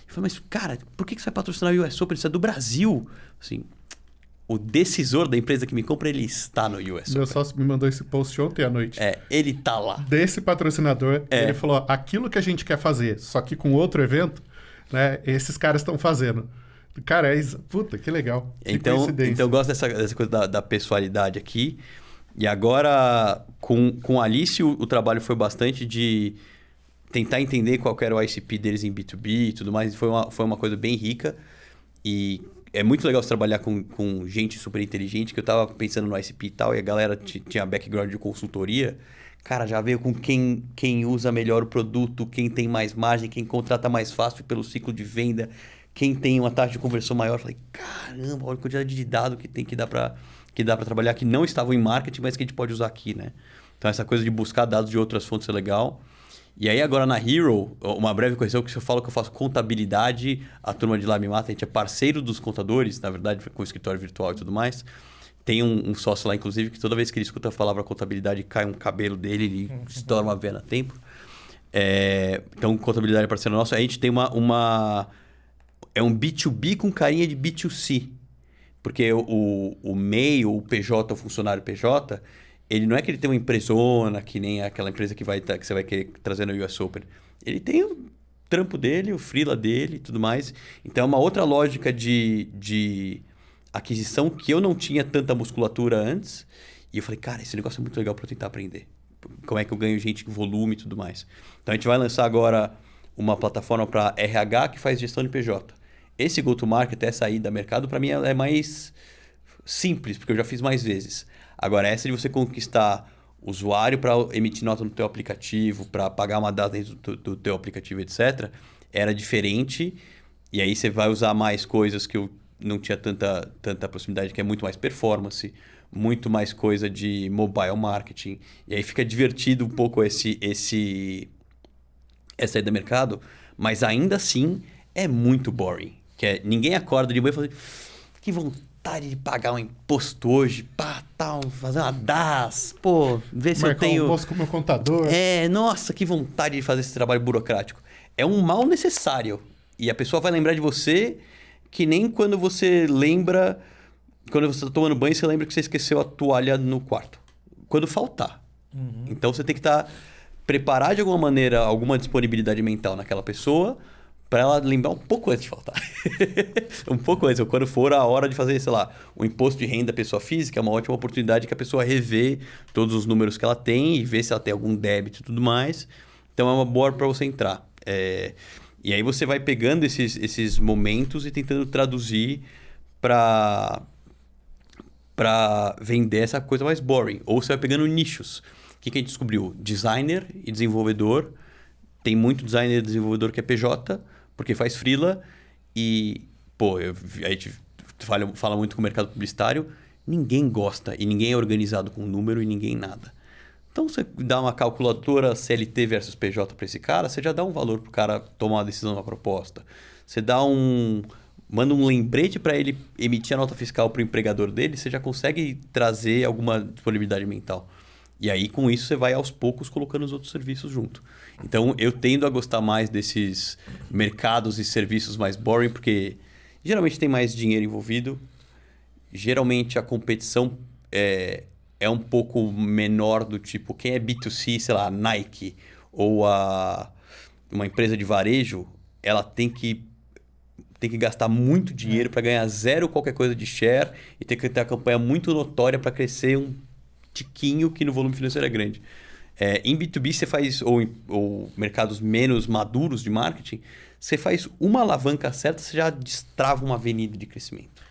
Eu falei, mas cara, por que você vai patrocinar o US Open? Isso é do Brasil. Assim, o decisor da empresa que me compra, ele está no US Open. Meu sócio me mandou esse post ontem à noite. Ele tá lá. Desse patrocinador, ele falou, aquilo que a gente quer fazer, só que com outro evento, né, esses caras estão fazendo. Cara, puta, que legal. Que então eu gosto dessa coisa da pessoalidade aqui. E agora, com a Alice, o trabalho foi bastante de tentar entender qual era o ICP deles em B2B e tudo mais. Foi uma coisa bem rica. E é muito legal você trabalhar com gente super inteligente, que eu tava pensando no ICP e tal, e a galera tinha background de consultoria. Cara, já veio com quem usa melhor o produto, quem tem mais margem, quem contrata mais fácil pelo ciclo de venda, quem tem uma taxa de conversão maior. Eu falei, caramba, olha a quantidade de dado que dá para trabalhar, que não estavam em marketing, mas que a gente pode usar aqui, né? Então, essa coisa de buscar dados de outras fontes é legal. E aí, agora na Hero, uma breve correção, que eu falo que eu faço contabilidade, a turma de lá me mata, a gente é parceiro dos contadores, na verdade, com o escritório virtual e tudo mais. Tem um sócio lá, inclusive, que toda vez que ele escuta a palavra contabilidade, cai um cabelo dele, ele estoura uma veia a tempo. Então, contabilidade é parceiro nosso. A gente tem é um B2B com carinha de B2C. Porque o MEI, ou o PJ, o funcionário PJ, ele não é que ele tem uma empresona, que nem aquela empresa que você vai querer trazer no US Open. Ele tem o trampo dele, o freela dele e tudo mais. Então, é uma outra lógica de aquisição que eu não tinha tanta musculatura antes. E eu falei, cara, esse negócio é muito legal para eu tentar aprender. Como é que eu ganho gente, volume e tudo mais. Então, a gente vai lançar agora uma plataforma para RH que faz gestão de PJ. Esse go-to-market, essa ida a mercado, para mim é mais simples, porque eu já fiz mais vezes. Agora, essa de você conquistar usuário para emitir nota no teu aplicativo, para pagar uma data dentro do teu aplicativo, etc., era diferente. E aí você vai usar mais coisas que eu não tinha tanta proximidade, que é muito mais performance, muito mais coisa de mobile marketing. E aí fica divertido um pouco essa ida a mercado, mas ainda assim é muito boring. Ninguém acorda de manhã e fala, que vontade de pagar um imposto hoje, fazer uma DAS, ver se eu tenho... Marcar um com o meu contador. Nossa, que vontade de fazer esse trabalho burocrático. É um mal necessário. E a pessoa vai lembrar de você que nem quando você lembra... Quando você está tomando banho, você lembra que você esqueceu a toalha no quarto. Quando faltar. Uhum. Então, você tem que preparar de alguma maneira alguma disponibilidade mental naquela pessoa para ela lembrar um pouco antes de faltar. Um pouco antes. Ou quando for a hora de fazer, sei lá, o imposto de renda da pessoa física, é uma ótima oportunidade que a pessoa revê todos os números que ela tem e vê se ela tem algum débito e tudo mais. Então, é uma boa para você entrar. E aí você vai pegando esses momentos e tentando traduzir para vender essa coisa mais boring. Ou você vai pegando nichos. O que a gente descobriu? Designer e desenvolvedor. Tem muito designer e desenvolvedor que é PJ, porque faz freela. E, a gente fala muito com o mercado publicitário. Ninguém gosta e ninguém é organizado com número e ninguém nada. Então, você dá uma calculadora CLT versus PJ para esse cara, você já dá um valor para o cara tomar uma decisão na proposta. Você manda um lembrete para ele emitir a nota fiscal para o empregador dele, você já consegue trazer alguma disponibilidade mental. E aí, com isso, você vai aos poucos colocando os outros serviços junto. Então, eu tendo a gostar mais desses mercados e serviços mais boring, porque geralmente tem mais dinheiro envolvido. Geralmente, a competição é um pouco menor, do tipo, quem é B2C, sei lá, Nike ou uma empresa de varejo, ela tem que gastar muito dinheiro para ganhar zero qualquer coisa de share e tem que ter uma campanha muito notória para crescer um tiquinho que no volume financeiro é grande. Em B2B você faz, ou mercados menos maduros de marketing, você faz uma alavanca certa, você já destrava uma avenida de crescimento.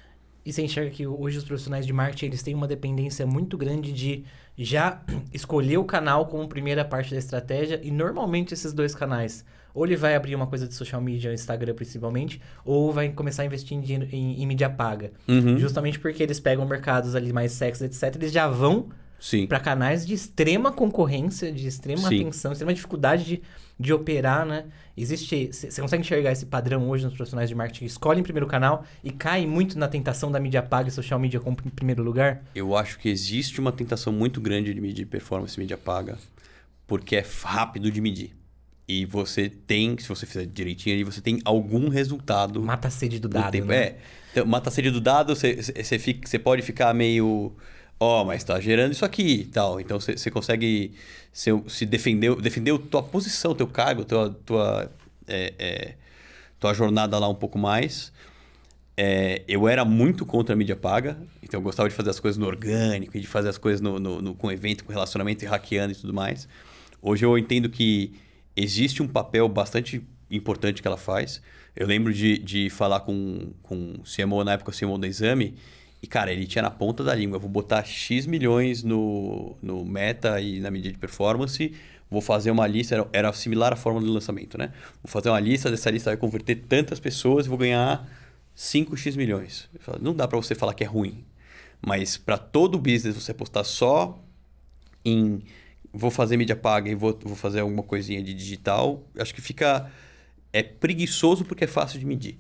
E você enxerga que hoje os profissionais de marketing, eles têm uma dependência muito grande de já escolher o canal como primeira parte da estratégia, e normalmente esses dois canais, ou ele vai abrir uma coisa de social media, Instagram principalmente, ou vai começar a investir em dinheiro em mídia paga. Justamente porque eles pegam mercados ali mais sexy, etc, eles já vão Sim. para canais de extrema concorrência, de extrema Sim. atenção, extrema dificuldade de operar, né? Você consegue enxergar esse padrão hoje nos profissionais de marketing que escolhem primeiro canal e caem muito na tentação da mídia paga e social media como em primeiro lugar? Eu acho que existe uma tentação muito grande de medir performance mídia paga, porque é rápido de medir. E você tem, se você fizer direitinho ali, você tem algum resultado. Mata a sede do dado, tempo. né? Então, mata a sede do dado, você pode ficar meio... mas tá gerando isso aqui e tal. Então, você consegue se defender tua posição, teu cargo, tua jornada lá um pouco mais. Eu era muito contra a mídia paga, então eu gostava de fazer as coisas no orgânico, de fazer as coisas com evento, com relacionamento e hackeando e tudo mais. Hoje eu entendo que existe um papel bastante importante que ela faz. Eu lembro de falar com o CMO, na época o CMO do Exame, e, cara, ele tinha na ponta da língua, vou botar X milhões no Meta e na mídia de performance, vou fazer uma lista, era similar à fórmula do lançamento, né? Vou fazer uma lista, dessa lista vai converter tantas pessoas e vou ganhar 5X milhões. Não dá para você falar que é ruim, mas para todo o business você apostar só em vou fazer mídia paga e vou fazer alguma coisinha de digital, acho que fica... É preguiçoso porque é fácil de medir.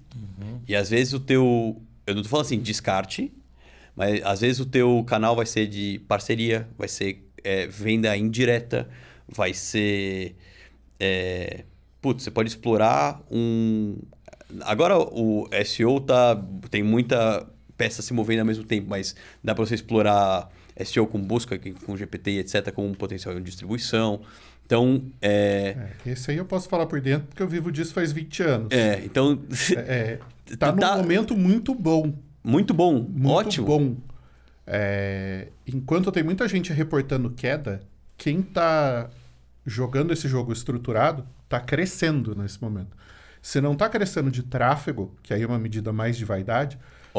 E às vezes eu não tô falando assim, descarte, mas às vezes o teu canal vai ser de parceria, vai ser venda indireta, vai ser... você pode explorar Agora o SEO tem muita peça se movendo ao mesmo tempo, mas dá para você explorar SEO com busca, com GPT, etc., com um potencial de distribuição. Então... esse aí eu posso falar por dentro, porque eu vivo disso faz 20 anos. Então... Tá num momento muito bom. Muito bom, Muito ótimo. bom. Enquanto tem muita gente reportando queda, quem tá jogando esse jogo estruturado tá crescendo nesse momento. Se não tá crescendo de tráfego, que aí é uma medida mais de vaidade,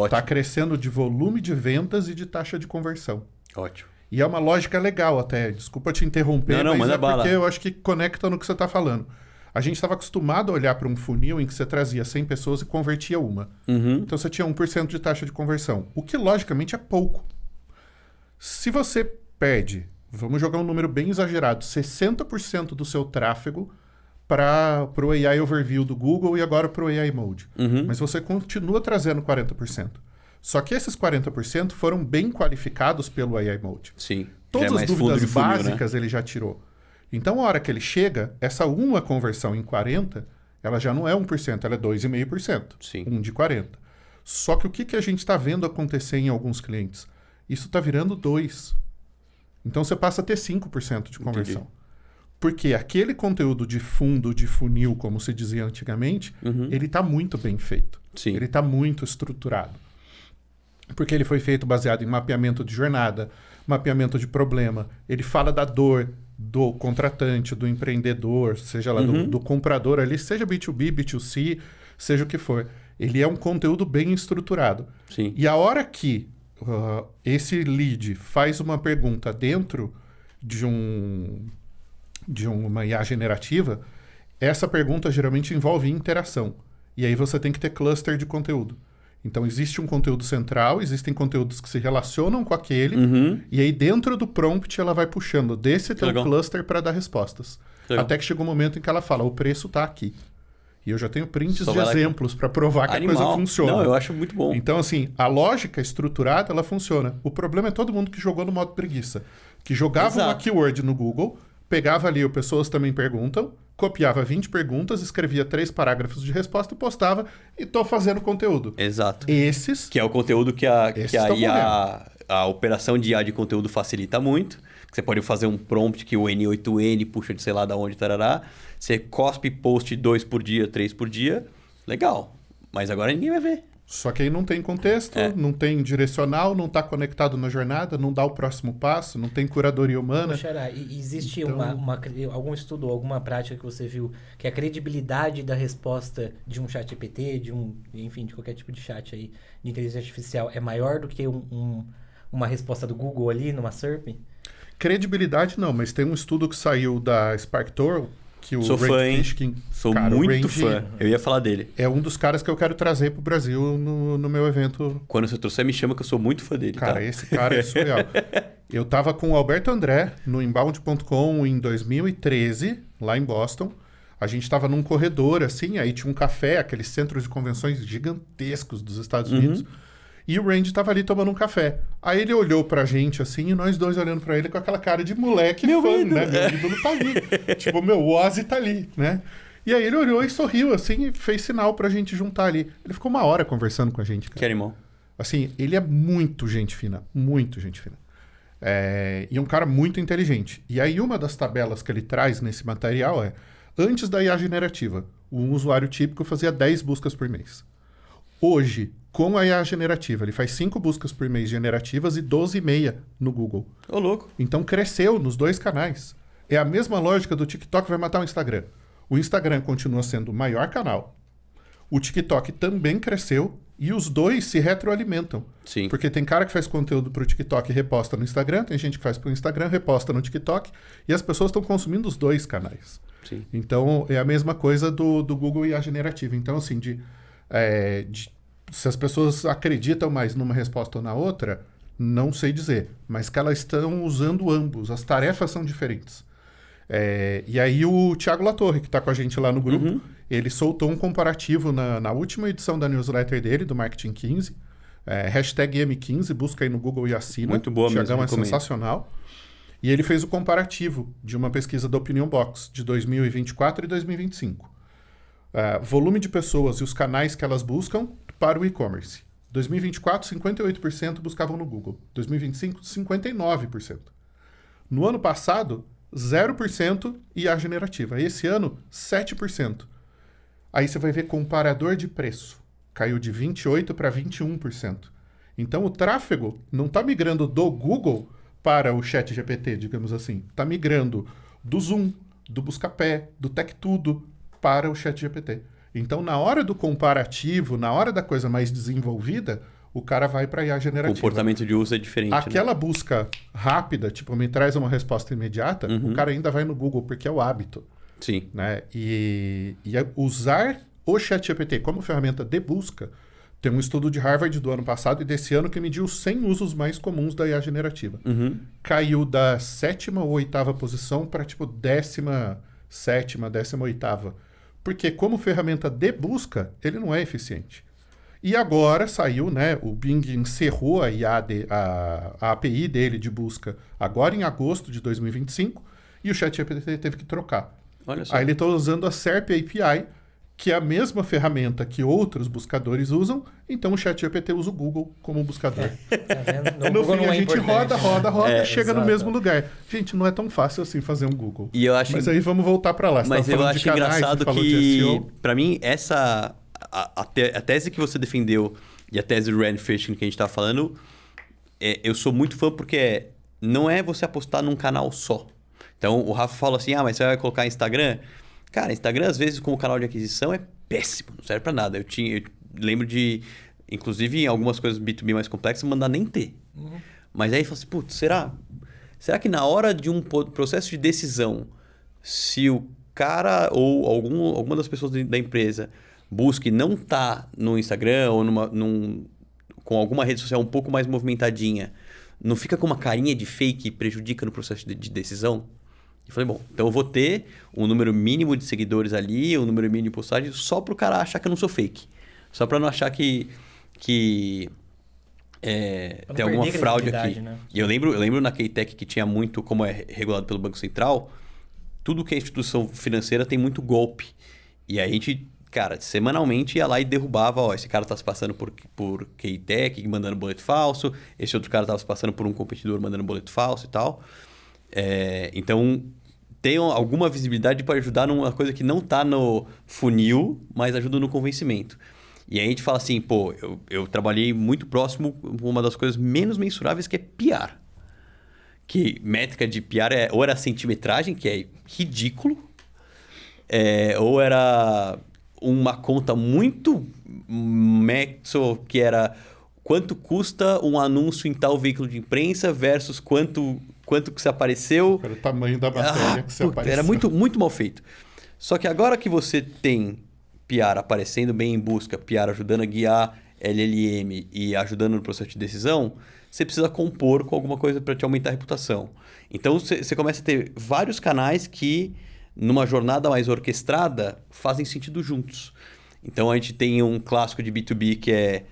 tá crescendo de volume de vendas e de taxa de conversão. Ótimo. E é uma lógica legal até. Desculpa te interromper, mas manda bala. porque eu acho que conecta no que você tá falando. A gente estava acostumado a olhar para um funil em que você trazia 100 pessoas e convertia uma. Então você tinha 1% de taxa de conversão, o que logicamente é pouco. Se você perde, vamos jogar um número bem exagerado, 60% do seu tráfego para o AI Overview do Google e agora para o AI Mode. Mas você continua trazendo 40%. Só que esses 40% foram bem qualificados pelo AI Mode. Sim. Todas as dúvidas funil, básicas, né? ele já tirou. Então, a hora que ele chega, essa uma conversão em 40, ela já não é 1%, ela é 2,5%. Sim. 1 de 40. Só que o que a gente está vendo acontecer em alguns clientes? Isso está virando 2. Então, você passa a ter 5% de conversão. Entendi. Porque aquele conteúdo de fundo, de funil, como se dizia antigamente, ele está muito bem feito. Sim. Ele está muito estruturado. Porque ele foi feito baseado em mapeamento de jornada, mapeamento de problema. Ele fala da dor do contratante, do empreendedor, seja lá do comprador ali, seja B2B, B2C, seja o que for. Ele é um conteúdo bem estruturado. Sim. E a hora que esse lead faz uma pergunta dentro de uma IA generativa, essa pergunta geralmente envolve interação. E aí você tem que ter cluster de conteúdo. Então, existe um conteúdo central, existem conteúdos que se relacionam com aquele, e aí dentro do prompt ela vai puxando desse teu cluster para dar respostas. Até que chega um momento em que ela fala, o preço está aqui. E eu já tenho prints de exemplos para provar que a coisa funciona. Não, eu acho muito bom. Então, assim, a lógica estruturada, ela funciona. O problema é todo mundo que jogou no modo preguiça. Que jogava uma keyword no Google, pegava ali o Pessoas Também Perguntam, copiava 20 perguntas, escrevia 3 parágrafos de resposta e postava, e tô fazendo conteúdo. Exato. Esses... Que é o conteúdo que a operação de IA de conteúdo facilita muito. Você pode fazer um prompt que o N8N puxa de sei lá de onde, tarará. Você cospe post 2 por dia, 3 por dia. Legal. Mas agora ninguém vai ver. Só que aí não tem contexto, não tem direcional, não está conectado na jornada, não dá o próximo passo, não tem curadoria humana. Poxa, existe Então- algum estudo, alguma prática que você viu que a credibilidade da resposta de um chat GPT, enfim, de qualquer tipo de chat aí, de inteligência artificial, é maior do que uma resposta do Google ali numa SERP? Credibilidade não, mas tem um estudo que saiu da SparkToro, que o Sou fã, hein? Fishkin, Sou cara, o muito Randy fã. Eu ia falar dele. é um dos caras que eu quero trazer pro Brasil no meu evento. Quando você trouxer, me chama que eu sou muito fã dele, Cara, tá? esse cara é surreal. Eu tava com o Alberto André no Inbound.com em 2013, lá em Boston. A gente tava num corredor, assim, aí tinha um café, aqueles centros de convenções gigantescos dos Estados Unidos. E o Randy tava ali tomando um café. Aí ele olhou pra gente, assim, e nós dois olhando pra ele com aquela cara de moleque Meu fã, ídolo. né? Meu ídolo tá ali. Tipo, meu Ozzy tá ali, né? E aí ele olhou e sorriu, assim, e fez sinal pra gente juntar ali. Ele ficou 1 hora conversando com a gente, cara. Que animal. Assim, ele é muito gente fina. Muito gente fina. E é um cara muito inteligente. E aí uma das tabelas que ele traz nesse material é... Antes da IA generativa, um usuário típico fazia 10 buscas por mês. Hoje, com a IA generativa, ele faz 5 buscas por mês generativas e 12,5 no Google. Ô, louco. Então cresceu nos 2 canais. É a mesma lógica do TikTok vai matar o Instagram. O Instagram continua sendo o maior canal. O TikTok também cresceu e os dois se retroalimentam. Sim. Porque tem cara que faz conteúdo pro TikTok e reposta no Instagram, tem gente que faz pro Instagram, reposta no TikTok, e as pessoas estão consumindo os 2 canais. Sim. Então, é a mesma coisa do Google e a generativa. Então, assim, se as pessoas acreditam mais numa resposta ou na outra, não sei dizer. Mas que elas estão usando ambos. As tarefas são diferentes. E aí o Thiago Latorre, que está com a gente lá no grupo, ele soltou um comparativo na última edição da newsletter dele, do Marketing 15. Hashtag M15, busca aí no Google e assina. Muito boa mesmo, Thiagão é recomendo. sensacional. E ele fez o comparativo de uma pesquisa da Opinion Box de 2024 e 2025. Volume de pessoas e os canais que elas buscam para o e-commerce. 2024, 58% buscavam no Google. 2025, 59%. No ano passado, 0% IA generativa. Esse ano, 7%. Aí você vai ver comparador de preço. Caiu de 28% para 21%. Então, o tráfego não está migrando do Google para o ChatGPT, digamos assim. Está migrando do Zoom, do Buscapé, do TechTudo para o ChatGPT. Então, na hora do comparativo, na hora da coisa mais desenvolvida, o cara vai para a IA O generativa. comportamento de uso é diferente, né? Aquela busca rápida, tipo, me traz uma resposta imediata, o cara ainda vai no Google, porque é o hábito. Sim. Né? E usar o ChatGPT como ferramenta de busca, tem um estudo de Harvard do ano passado e desse ano que mediu os 100 usos mais comuns da IA generativa. Caiu da 7ª ou 8ª posição para, tipo, 17ª, 18ª. Porque como ferramenta de busca, ele não é eficiente. E agora saiu, né? O Bing encerrou a API dele de busca agora em agosto de 2025 e o ChatGPT teve que trocar. Olha só. Aí ele está usando a SERP API, que é a mesma ferramenta que outros buscadores usam, então o ChatGPT usa o Google como buscador. Tá vendo? No Google fim, não a é gente importante, roda, chega no exato. mesmo lugar. Gente, não é tão fácil assim fazer um Google. E eu acho... Mas aí vamos voltar para lá. Você Mas tava eu falando de acho canais, engraçado você falou de que, SEO. pra mim, a tese que você defendeu e a tese do Rand Fishkin que a gente tava falando, eu sou muito fã porque não é você apostar num canal só. Então, o Rafa fala assim, mas você vai colocar Instagram? Cara, Instagram, às vezes, como canal de aquisição, é péssimo, não serve pra nada. Eu lembro de, inclusive, em algumas coisas B2B mais complexas, mandar nem ter. Mas aí, fala assim, putz, será que na hora de um processo de decisão, se o cara ou alguma das pessoas da empresa busca e não tá no Instagram ou com alguma rede social um pouco mais movimentadinha, não fica com uma carinha de fake e prejudica no processo de decisão? Eu falei, bom, então eu vou ter um número mínimo de seguidores ali, um número mínimo de postagens, só pro cara achar que eu não sou fake. Só pra não achar que Pra não tem alguma perder fraude aqui. credibilidade, né? E eu lembro na Keitech que tinha muito, como é regulado pelo Banco Central, tudo que é instituição financeira tem muito golpe. E aí a gente, cara, semanalmente ia lá e derrubava, esse cara tá se passando por Keitech, mandando boleto falso, esse outro cara tava se passando por um competidor mandando boleto falso e tal. Então, tem alguma visibilidade para ajudar numa coisa que não está no funil, mas ajuda no convencimento. E aí a gente fala assim, pô, eu trabalhei muito próximo com uma das coisas menos mensuráveis, que é PR. Que métrica de PR ou era centimetragem, que é ridículo, ou era uma conta muito mexo, que era quanto custa um anúncio em tal veículo de imprensa versus quanto que você apareceu. Era o tamanho da matéria que você apareceu. Era muito, muito mal feito. Só que agora que você tem PR aparecendo bem em busca, PR ajudando a guiar LLM e ajudando no processo de decisão, você precisa compor com alguma coisa para te aumentar a reputação. Então, você começa a ter vários canais que, numa jornada mais orquestrada, fazem sentido juntos. Então, a gente tem um clássico de B2B que é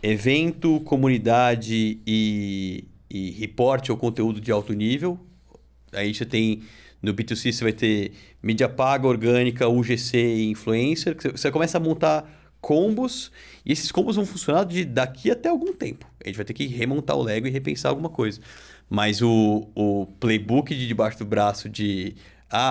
evento, comunidade e reporte ou conteúdo de alto nível. Aí você tem, no B2C, você vai ter mídia paga, orgânica, UGC e influencer. Você começa a montar combos, e esses combos vão funcionar daqui até algum tempo. A gente vai ter que remontar o Lego e repensar alguma coisa. Mas o playbook de debaixo do braço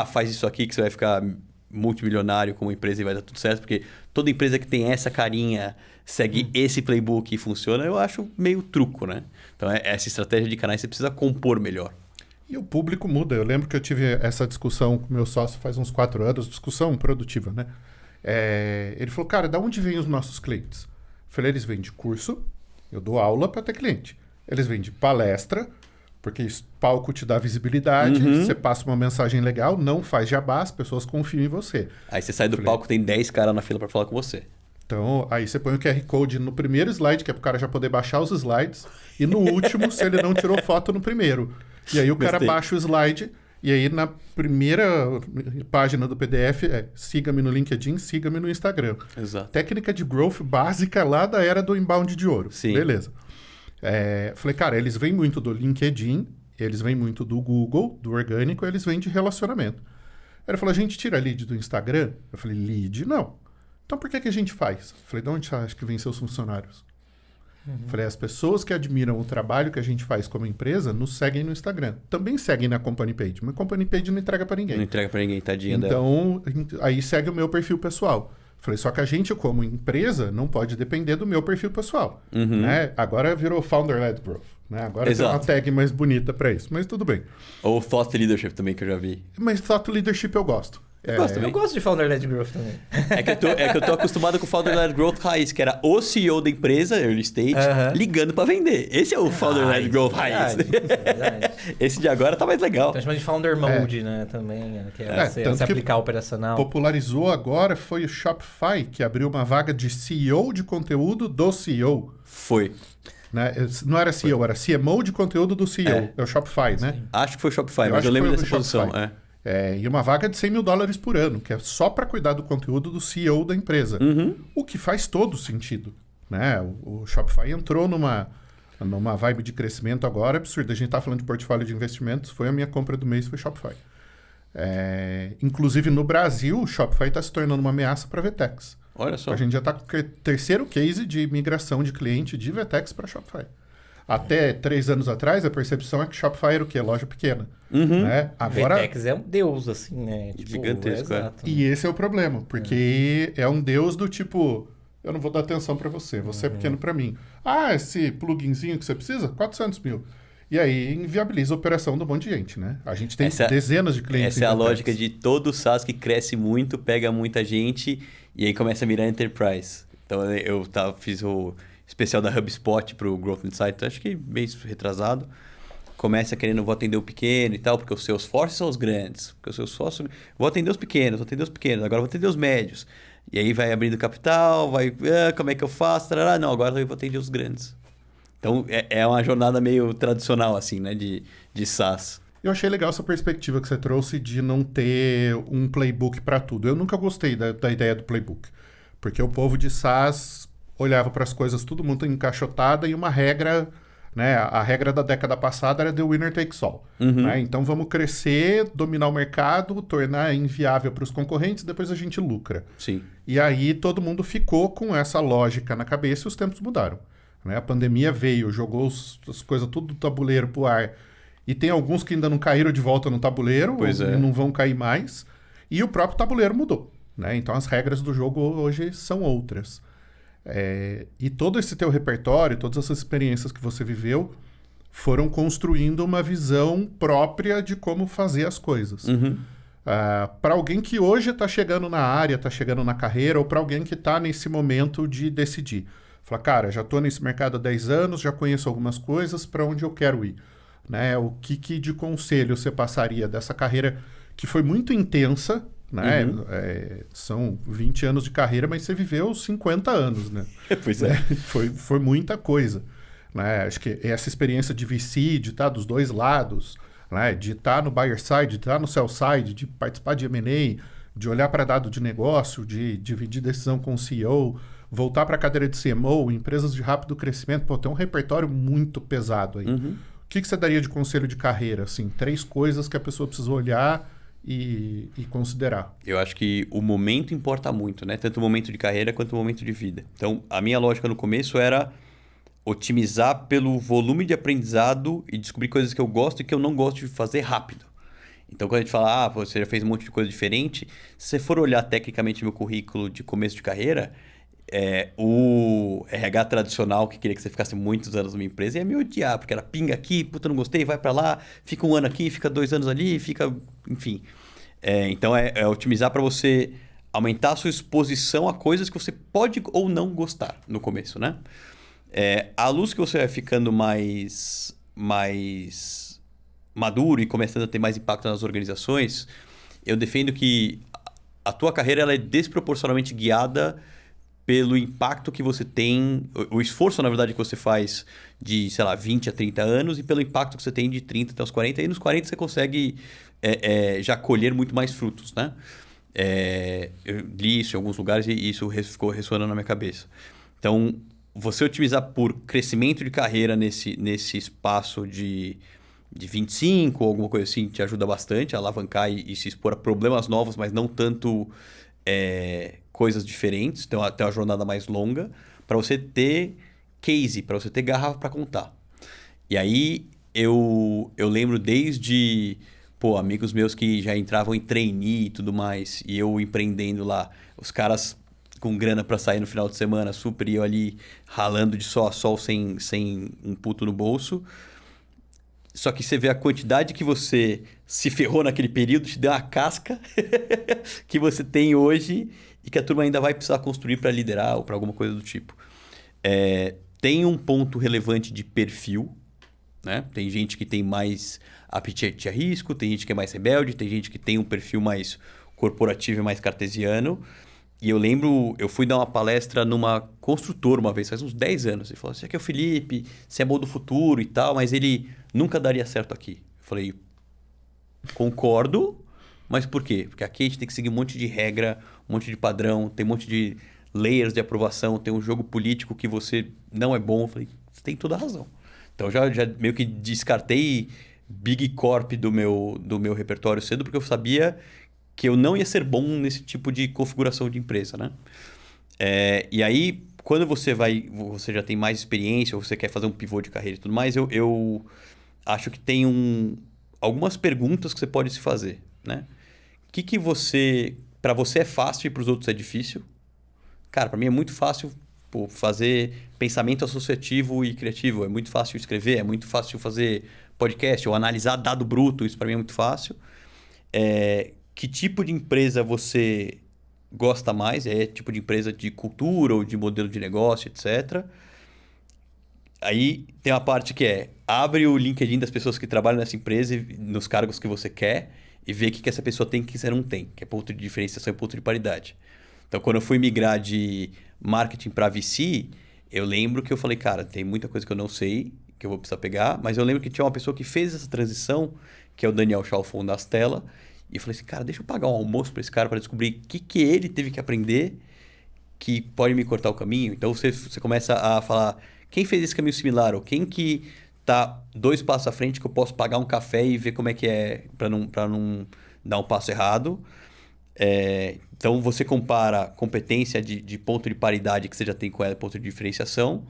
faz isso aqui que você vai ficar multimilionário como empresa e vai dar tudo certo, porque toda empresa que tem essa carinha segue esse playbook e funciona, eu acho meio truco, né? Então, essa estratégia de canais você precisa compor melhor. E o público muda. Eu lembro que eu tive essa discussão com meu sócio faz uns 4 anos, discussão produtiva, né? Ele falou, cara, da onde vêm os nossos clientes? Eu falei, eles vêm de curso, eu dou aula para ter cliente. Eles vêm de palestra, porque palco te dá visibilidade, você passa uma mensagem legal, não faz jabá, as pessoas confiam em você. Aí você sai do palco, tem 10 caras na fila para falar com você. Então, aí você põe o QR Code no primeiro slide, que é para o cara já poder baixar os slides, e no último, se ele não tirou foto no primeiro. E aí o cara baixa o slide, e aí na primeira página do PDF siga-me no LinkedIn, siga-me no Instagram. Exato. Técnica de growth básica lá da era do inbound de ouro. Sim. Beleza. Falei, cara, eles vêm muito do LinkedIn, eles vêm muito do Google, do orgânico, eles vêm de relacionamento. Ele falou, a gente tira lead do Instagram? Eu falei, lead não. Então, por que a gente faz? Eu falei, de onde você acha que vem seus funcionários? Falei, as pessoas que admiram o trabalho que a gente faz como empresa nos seguem no Instagram. Também seguem na Company Page, mas Company Page não entrega para ninguém. Não entrega para ninguém, tadinha dela. Então, aí segue o meu perfil pessoal. Falei, só que a gente, como empresa, não pode depender do meu perfil pessoal. Né? Agora virou Founder-Led Growth. Né? Agora tem uma tag mais bonita para isso, mas tudo bem. Ou Thought Leadership também, que eu já vi. Mas Thought Leadership eu gosto. Eu gosto de Founder-Led Growth também. É que eu tô acostumado com o Founder-Led Growth raiz, que era o CEO da empresa, early stage, ligando para vender. Esse é o Founder-Led Growth raiz. Verdade. Esse de agora tá mais legal. Então, chama de Founder Mode, né? Também, que é se aplicar operacional. Popularizou agora foi o Shopify, que abriu uma vaga de CEO de conteúdo do CEO. Foi. Né? Não era CEO, era CMO de conteúdo do CEO. É o Shopify, né? Acho que foi o Shopify, mas eu lembro dessa posição. E uma vaga de $100 mil por ano, que é só para cuidar do conteúdo do CEO da empresa. O que faz todo sentido. Né? O Shopify entrou numa vibe de crescimento agora absurda. A gente está falando de portfólio de investimentos, foi a minha compra do mês, foi Shopify. Inclusive no Brasil, o Shopify está se tornando uma ameaça para VTEX. Olha só. A gente já está com o terceiro case de migração de cliente de VTEX para Shopify. Até 3 anos atrás, a percepção é que Shopify era o quê? Loja pequena. Né? Agora, VTEX é um deus, assim, né? Tipo, gigantesco, exato, E esse é o problema, porque é um deus do tipo, eu não vou dar atenção para você, você é pequeno para mim. Esse pluginzinho que você precisa? 400 mil. E aí inviabiliza a operação de um monte de gente, né? A gente tem dezenas de clientes. Essa é a lógica de todo SaaS que cresce muito, pega muita gente e aí começa a mirar enterprise. Então eu fiz o especial da HubSpot para o Growth Insight, acho que mês retrasado. Começa querendo, vou atender o pequeno e tal, porque os seus fortes são os grandes. Porque os seus sócios, vou atender os pequenos, agora vou atender os médios. E aí vai abrindo capital, como é que eu faço? Tarará. Não, agora eu vou atender os grandes. Então, é uma jornada meio tradicional, assim, né, de SaaS. Eu achei legal essa perspectiva que você trouxe de não ter um playbook para tudo. Eu nunca gostei da ideia do playbook. Porque o povo de SaaS olhava para as coisas tudo muito encaixotada e uma regra, né? A regra da década passada era the winner takes all. Né? Então vamos crescer, dominar o mercado, tornar inviável para os concorrentes, depois a gente lucra. Sim. E aí todo mundo ficou com essa lógica na cabeça e os tempos mudaram. Né? A pandemia veio, jogou as coisas tudo do tabuleiro pro ar. E tem alguns que ainda não caíram de volta no tabuleiro, ou não vão cair mais. E o próprio tabuleiro mudou. Né? Então as regras do jogo hoje são outras. E todo esse teu repertório, todas essas experiências que você viveu, foram construindo uma visão própria de como fazer as coisas. Para alguém que hoje está chegando na área, está chegando na carreira, ou para alguém que está nesse momento de decidir. Fala, cara, já estou nesse mercado há 10 anos, já conheço algumas coisas, para onde eu quero ir? Né? O que de conselho você passaria dessa carreira que foi muito intensa, né? São 20 anos de carreira, mas você viveu 50 anos, né? Pois é. Foi muita coisa. Né? Acho que essa experiência de VC, de estar dos dois lados, né? De estar no buyer side, de estar no sell side, de participar de M&A, de olhar para dado de negócio, de dividir decisão com o CEO, voltar para a cadeira de CMO, empresas de rápido crescimento. Pô, tem um repertório muito pesado aí. O que você daria de conselho de carreira? Assim, 3 coisas que a pessoa precisa olhar e considerar. Eu acho que o momento importa muito, né? Tanto o momento de carreira quanto o momento de vida. Então, a minha lógica no começo era otimizar pelo volume de aprendizado e descobrir coisas que eu gosto e que eu não gosto de fazer rápido. Então, quando a gente fala, você já fez um monte de coisa diferente, se você for olhar tecnicamente meu currículo de começo de carreira, o RH tradicional que queria que você ficasse muitos anos numa empresa ia me odiar, porque era pinga aqui, puta, não gostei, vai pra lá, fica 1 ano aqui, fica 2 anos ali, fica... Enfim. Então, é otimizar para você aumentar a sua exposição a coisas que você pode ou não gostar no começo, né? À luz que você vai ficando mais maduro e começando a ter mais impacto nas organizações, eu defendo que a tua carreira ela é desproporcionalmente guiada pelo impacto que você tem, o esforço, na verdade, que você faz de, sei lá, 20 a 30 anos e pelo impacto que você tem de 30 até os 40. E nos 40 você consegue já colher muito mais frutos, né? Eu li isso em alguns lugares e isso ficou ressonando na minha cabeça. Então, você otimizar por crescimento de carreira nesse espaço de 25 ou alguma coisa assim te ajuda bastante a alavancar e se expor a problemas novos, mas não tanto coisas diferentes. Então, até uma jornada mais longa para você ter case, para você ter garrafa para contar. E aí, eu lembro desde amigos meus que já entravam em trainee e tudo mais, e eu empreendendo lá, os caras com grana para sair no final de semana, super, e eu ali ralando de sol a sol sem um puto no bolso. Só que você vê a quantidade que você se ferrou naquele período, te deu uma casca que você tem hoje e que a turma ainda vai precisar construir para liderar ou para alguma coisa do tipo. Tem um ponto relevante de perfil, né? Tem gente que tem mais apetite a risco, tem gente que é mais rebelde, tem gente que tem um perfil mais corporativo e mais cartesiano. E eu lembro, eu fui dar uma palestra numa construtora uma vez, faz uns 10 anos. Ele falou, você aqui é o Felipe, você é bom do futuro e tal, mas ele nunca daria certo aqui. Eu falei, concordo, mas por quê? Porque aqui a gente tem que seguir um monte de regra, um monte de padrão, tem um monte de layers de aprovação, tem um jogo político que você não é bom. Eu falei, você tem toda a razão. Então já meio que descartei Big Corp do meu repertório cedo, porque eu sabia que eu não ia ser bom nesse tipo de configuração de empresa, né? E aí, quando você já tem mais experiência, ou você quer fazer um pivô de carreira e tudo mais, eu acho que tem algumas perguntas que você pode se fazer, né? Para você é fácil e para os outros é difícil? Cara, para mim é muito fácil fazer pensamento associativo e criativo, é muito fácil escrever, é muito fácil fazer podcast ou analisar dado bruto, isso para mim é muito fácil. Que tipo de empresa você gosta mais? Tipo de empresa de cultura ou de modelo de negócio, etc. Aí tem uma parte que abre o LinkedIn das pessoas que trabalham nessa empresa nos cargos que você quer e vê o que essa pessoa tem que você não tem, que é ponto de diferenciação e ponto de paridade. Então, quando eu fui migrar de marketing para VC, eu lembro que eu falei, cara, tem muita coisa que eu não sei, que eu vou precisar pegar, mas eu lembro que tinha uma pessoa que fez essa transição, que é o Daniel Chalfon da Astela, e eu falei assim, cara, deixa eu pagar um almoço para esse cara para descobrir o que ele teve que aprender que pode me cortar o caminho. Então, você começa a falar, quem fez esse caminho similar, ou quem que tá 2 passos à frente que eu posso pagar um café e ver como é que é, para não dar um passo errado. Então, você compara competência de ponto de paridade que você já tem com ela, ponto de diferenciação,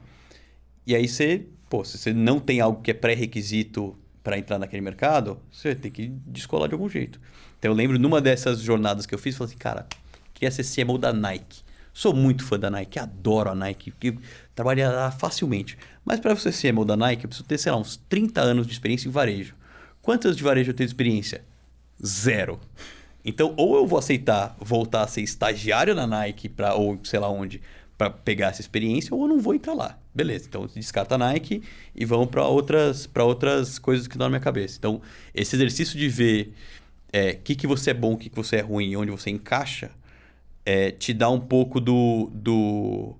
e aí se você não tem algo que é pré-requisito para entrar naquele mercado, você tem que descolar de algum jeito. Então, eu lembro numa dessas jornadas que eu fiz, eu falei assim, cara, queria ser CMO da Nike. Sou muito fã da Nike, adoro a Nike, porque trabalha lá facilmente. Mas para você ser CMO da Nike, eu preciso ter, sei lá, uns 30 anos de experiência em varejo. Quantos anos de varejo eu tenho de experiência? 0. Então, ou eu vou aceitar voltar a ser estagiário na Nike, ou sei lá onde, para pegar essa experiência, ou eu não vou entrar lá. Beleza, então descarta a Nike e vamos para outras coisas que estão na minha cabeça. Então, esse exercício de ver o que você é bom, o que você é ruim e onde você encaixa, te dá um pouco do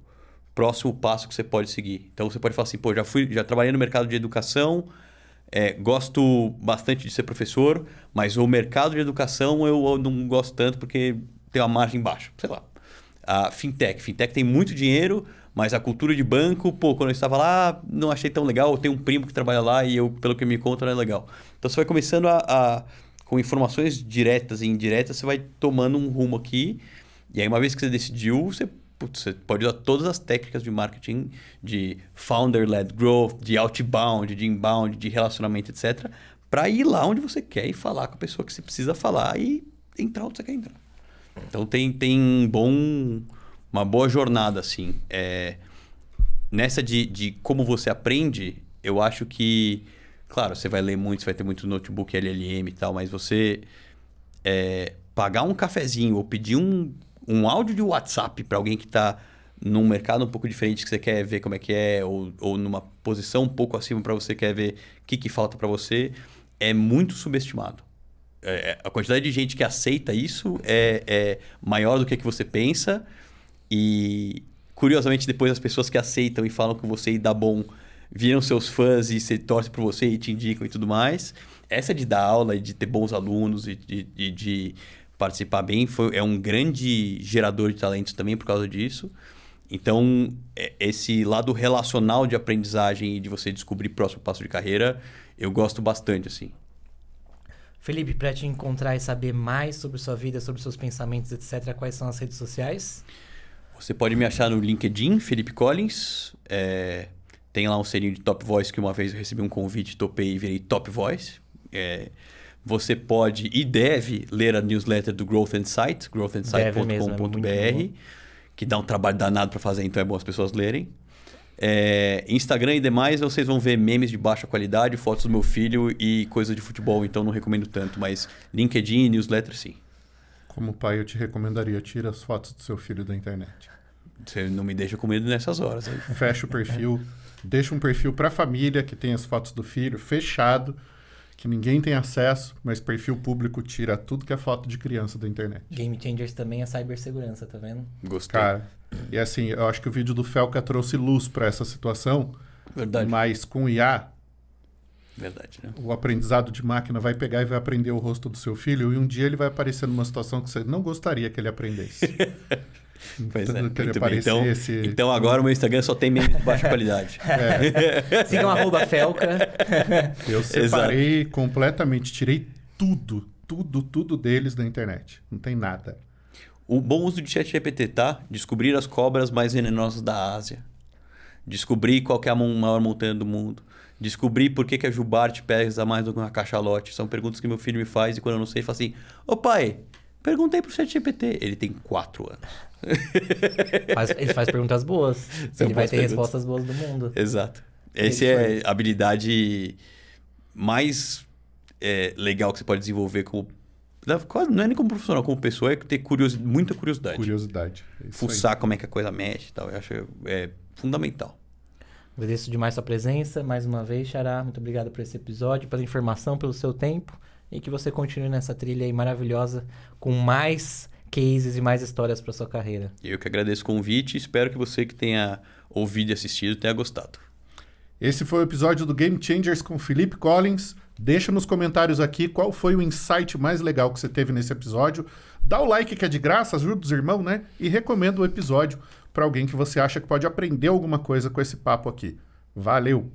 próximo passo que você pode seguir. Então, você pode falar assim, pô, já trabalhei no mercado de educação, gosto bastante de ser professor, mas o mercado de educação eu não gosto tanto porque tem uma margem baixa. Sei lá. A fintech tem muito dinheiro, mas a cultura de banco, quando eu estava lá, não achei tão legal. Eu tenho um primo que trabalha lá e pelo que me conta, não é legal. Então, você vai começando com informações diretas e indiretas, você vai tomando um rumo aqui. E aí, uma vez que você decidiu, você pode usar todas as técnicas de marketing, de founder-led growth, de outbound, de inbound, de relacionamento, etc., para ir lá onde você quer e falar com a pessoa que você precisa falar e entrar onde você quer entrar. Então, tem uma boa jornada, assim. Nessa de como você aprende, eu acho que... Claro, você vai ler muito, você vai ter muito notebook LLM e tal, mas você pagar um cafezinho ou pedir um áudio de WhatsApp para alguém que está num mercado um pouco diferente, que você quer ver como é que é, ou numa posição um pouco acima para você, quer ver o que falta para você, é muito subestimado. A quantidade de gente que aceita isso é maior do que você pensa e, curiosamente, depois as pessoas que aceitam e falam com você e dá bom, viram seus fãs e você torce por você e te indicam e tudo mais. Essa de dar aula e de ter bons alunos e de participar bem é um grande gerador de talentos também por causa disso. Então, esse lado relacional de aprendizagem e de você descobrir próximo passo de carreira, eu gosto bastante, assim. Felipe, para te encontrar e saber mais sobre sua vida, sobre seus pensamentos, etc., quais são as redes sociais? Você pode me achar no LinkedIn, Felipe Collins. Tem lá um selinho de Top Voice que uma vez eu recebi um convite, topei e virei Top Voice. Você pode e deve ler a newsletter do Growth Insight, growthinsight.com.br, que dá um trabalho danado para fazer, então é bom as pessoas lerem. Instagram e demais, vocês vão ver memes de baixa qualidade, fotos do meu filho e coisa de futebol, então não recomendo tanto, mas LinkedIn e newsletter sim. Como pai, eu te recomendaria, tira as fotos do seu filho da internet. Você não me deixa com medo nessas horas. Hein? Fecha o perfil, deixa um perfil para a família que tem as fotos do filho, fechado, que ninguém tem acesso, mas perfil público tira tudo que é foto de criança da internet. Game Changers também é cibersegurança, tá vendo? Gostei. Cara, e assim, eu acho que o vídeo do Felca trouxe luz para essa situação. Verdade. Mas com IA, verdade, né? O aprendizado de máquina vai pegar e vai aprender o rosto do seu filho e um dia ele vai aparecer numa situação que você não gostaria que ele aprendesse. Pois então, muito bem. Então agora o meu Instagram só tem memes de baixa qualidade. Sigam @Felca. Eu separei completamente, tirei tudo deles da internet. Não tem nada. O bom uso de ChatGPT, tá? Descobrir as cobras mais venenosas da Ásia. Descobrir qual que é a maior montanha do mundo. Descobrir por que a Jubarte pesa mais do que uma cachalote. São perguntas que meu filho me faz e quando eu não sei, ele fala assim: ô pai, perguntei pro ChatGPT. Ele tem 4 anos. Ele faz perguntas boas. São ele vai ter perguntas. respostas boas do mundo. Exato. Essa é a habilidade mais legal que você pode desenvolver como... Não é nem como profissional, como pessoa, é ter muita curiosidade. Curiosidade. Fuçar como é que a coisa mexe e tal. Eu acho fundamental. Agradeço demais sua presença. Mais uma vez, Xará, muito obrigado por esse episódio, pela informação, pelo seu tempo. E que você continue nessa trilha aí maravilhosa com mais cases e mais histórias para sua carreira. Eu que agradeço o convite e espero que você que tenha ouvido e assistido tenha gostado. Esse foi o episódio do Game Changers com Felipe Collins. Deixa nos comentários aqui qual foi o insight mais legal que você teve nesse episódio. Dá o like que é de graça, ajuda os irmãos, né? E recomenda o episódio para alguém que você acha que pode aprender alguma coisa com esse papo aqui. Valeu!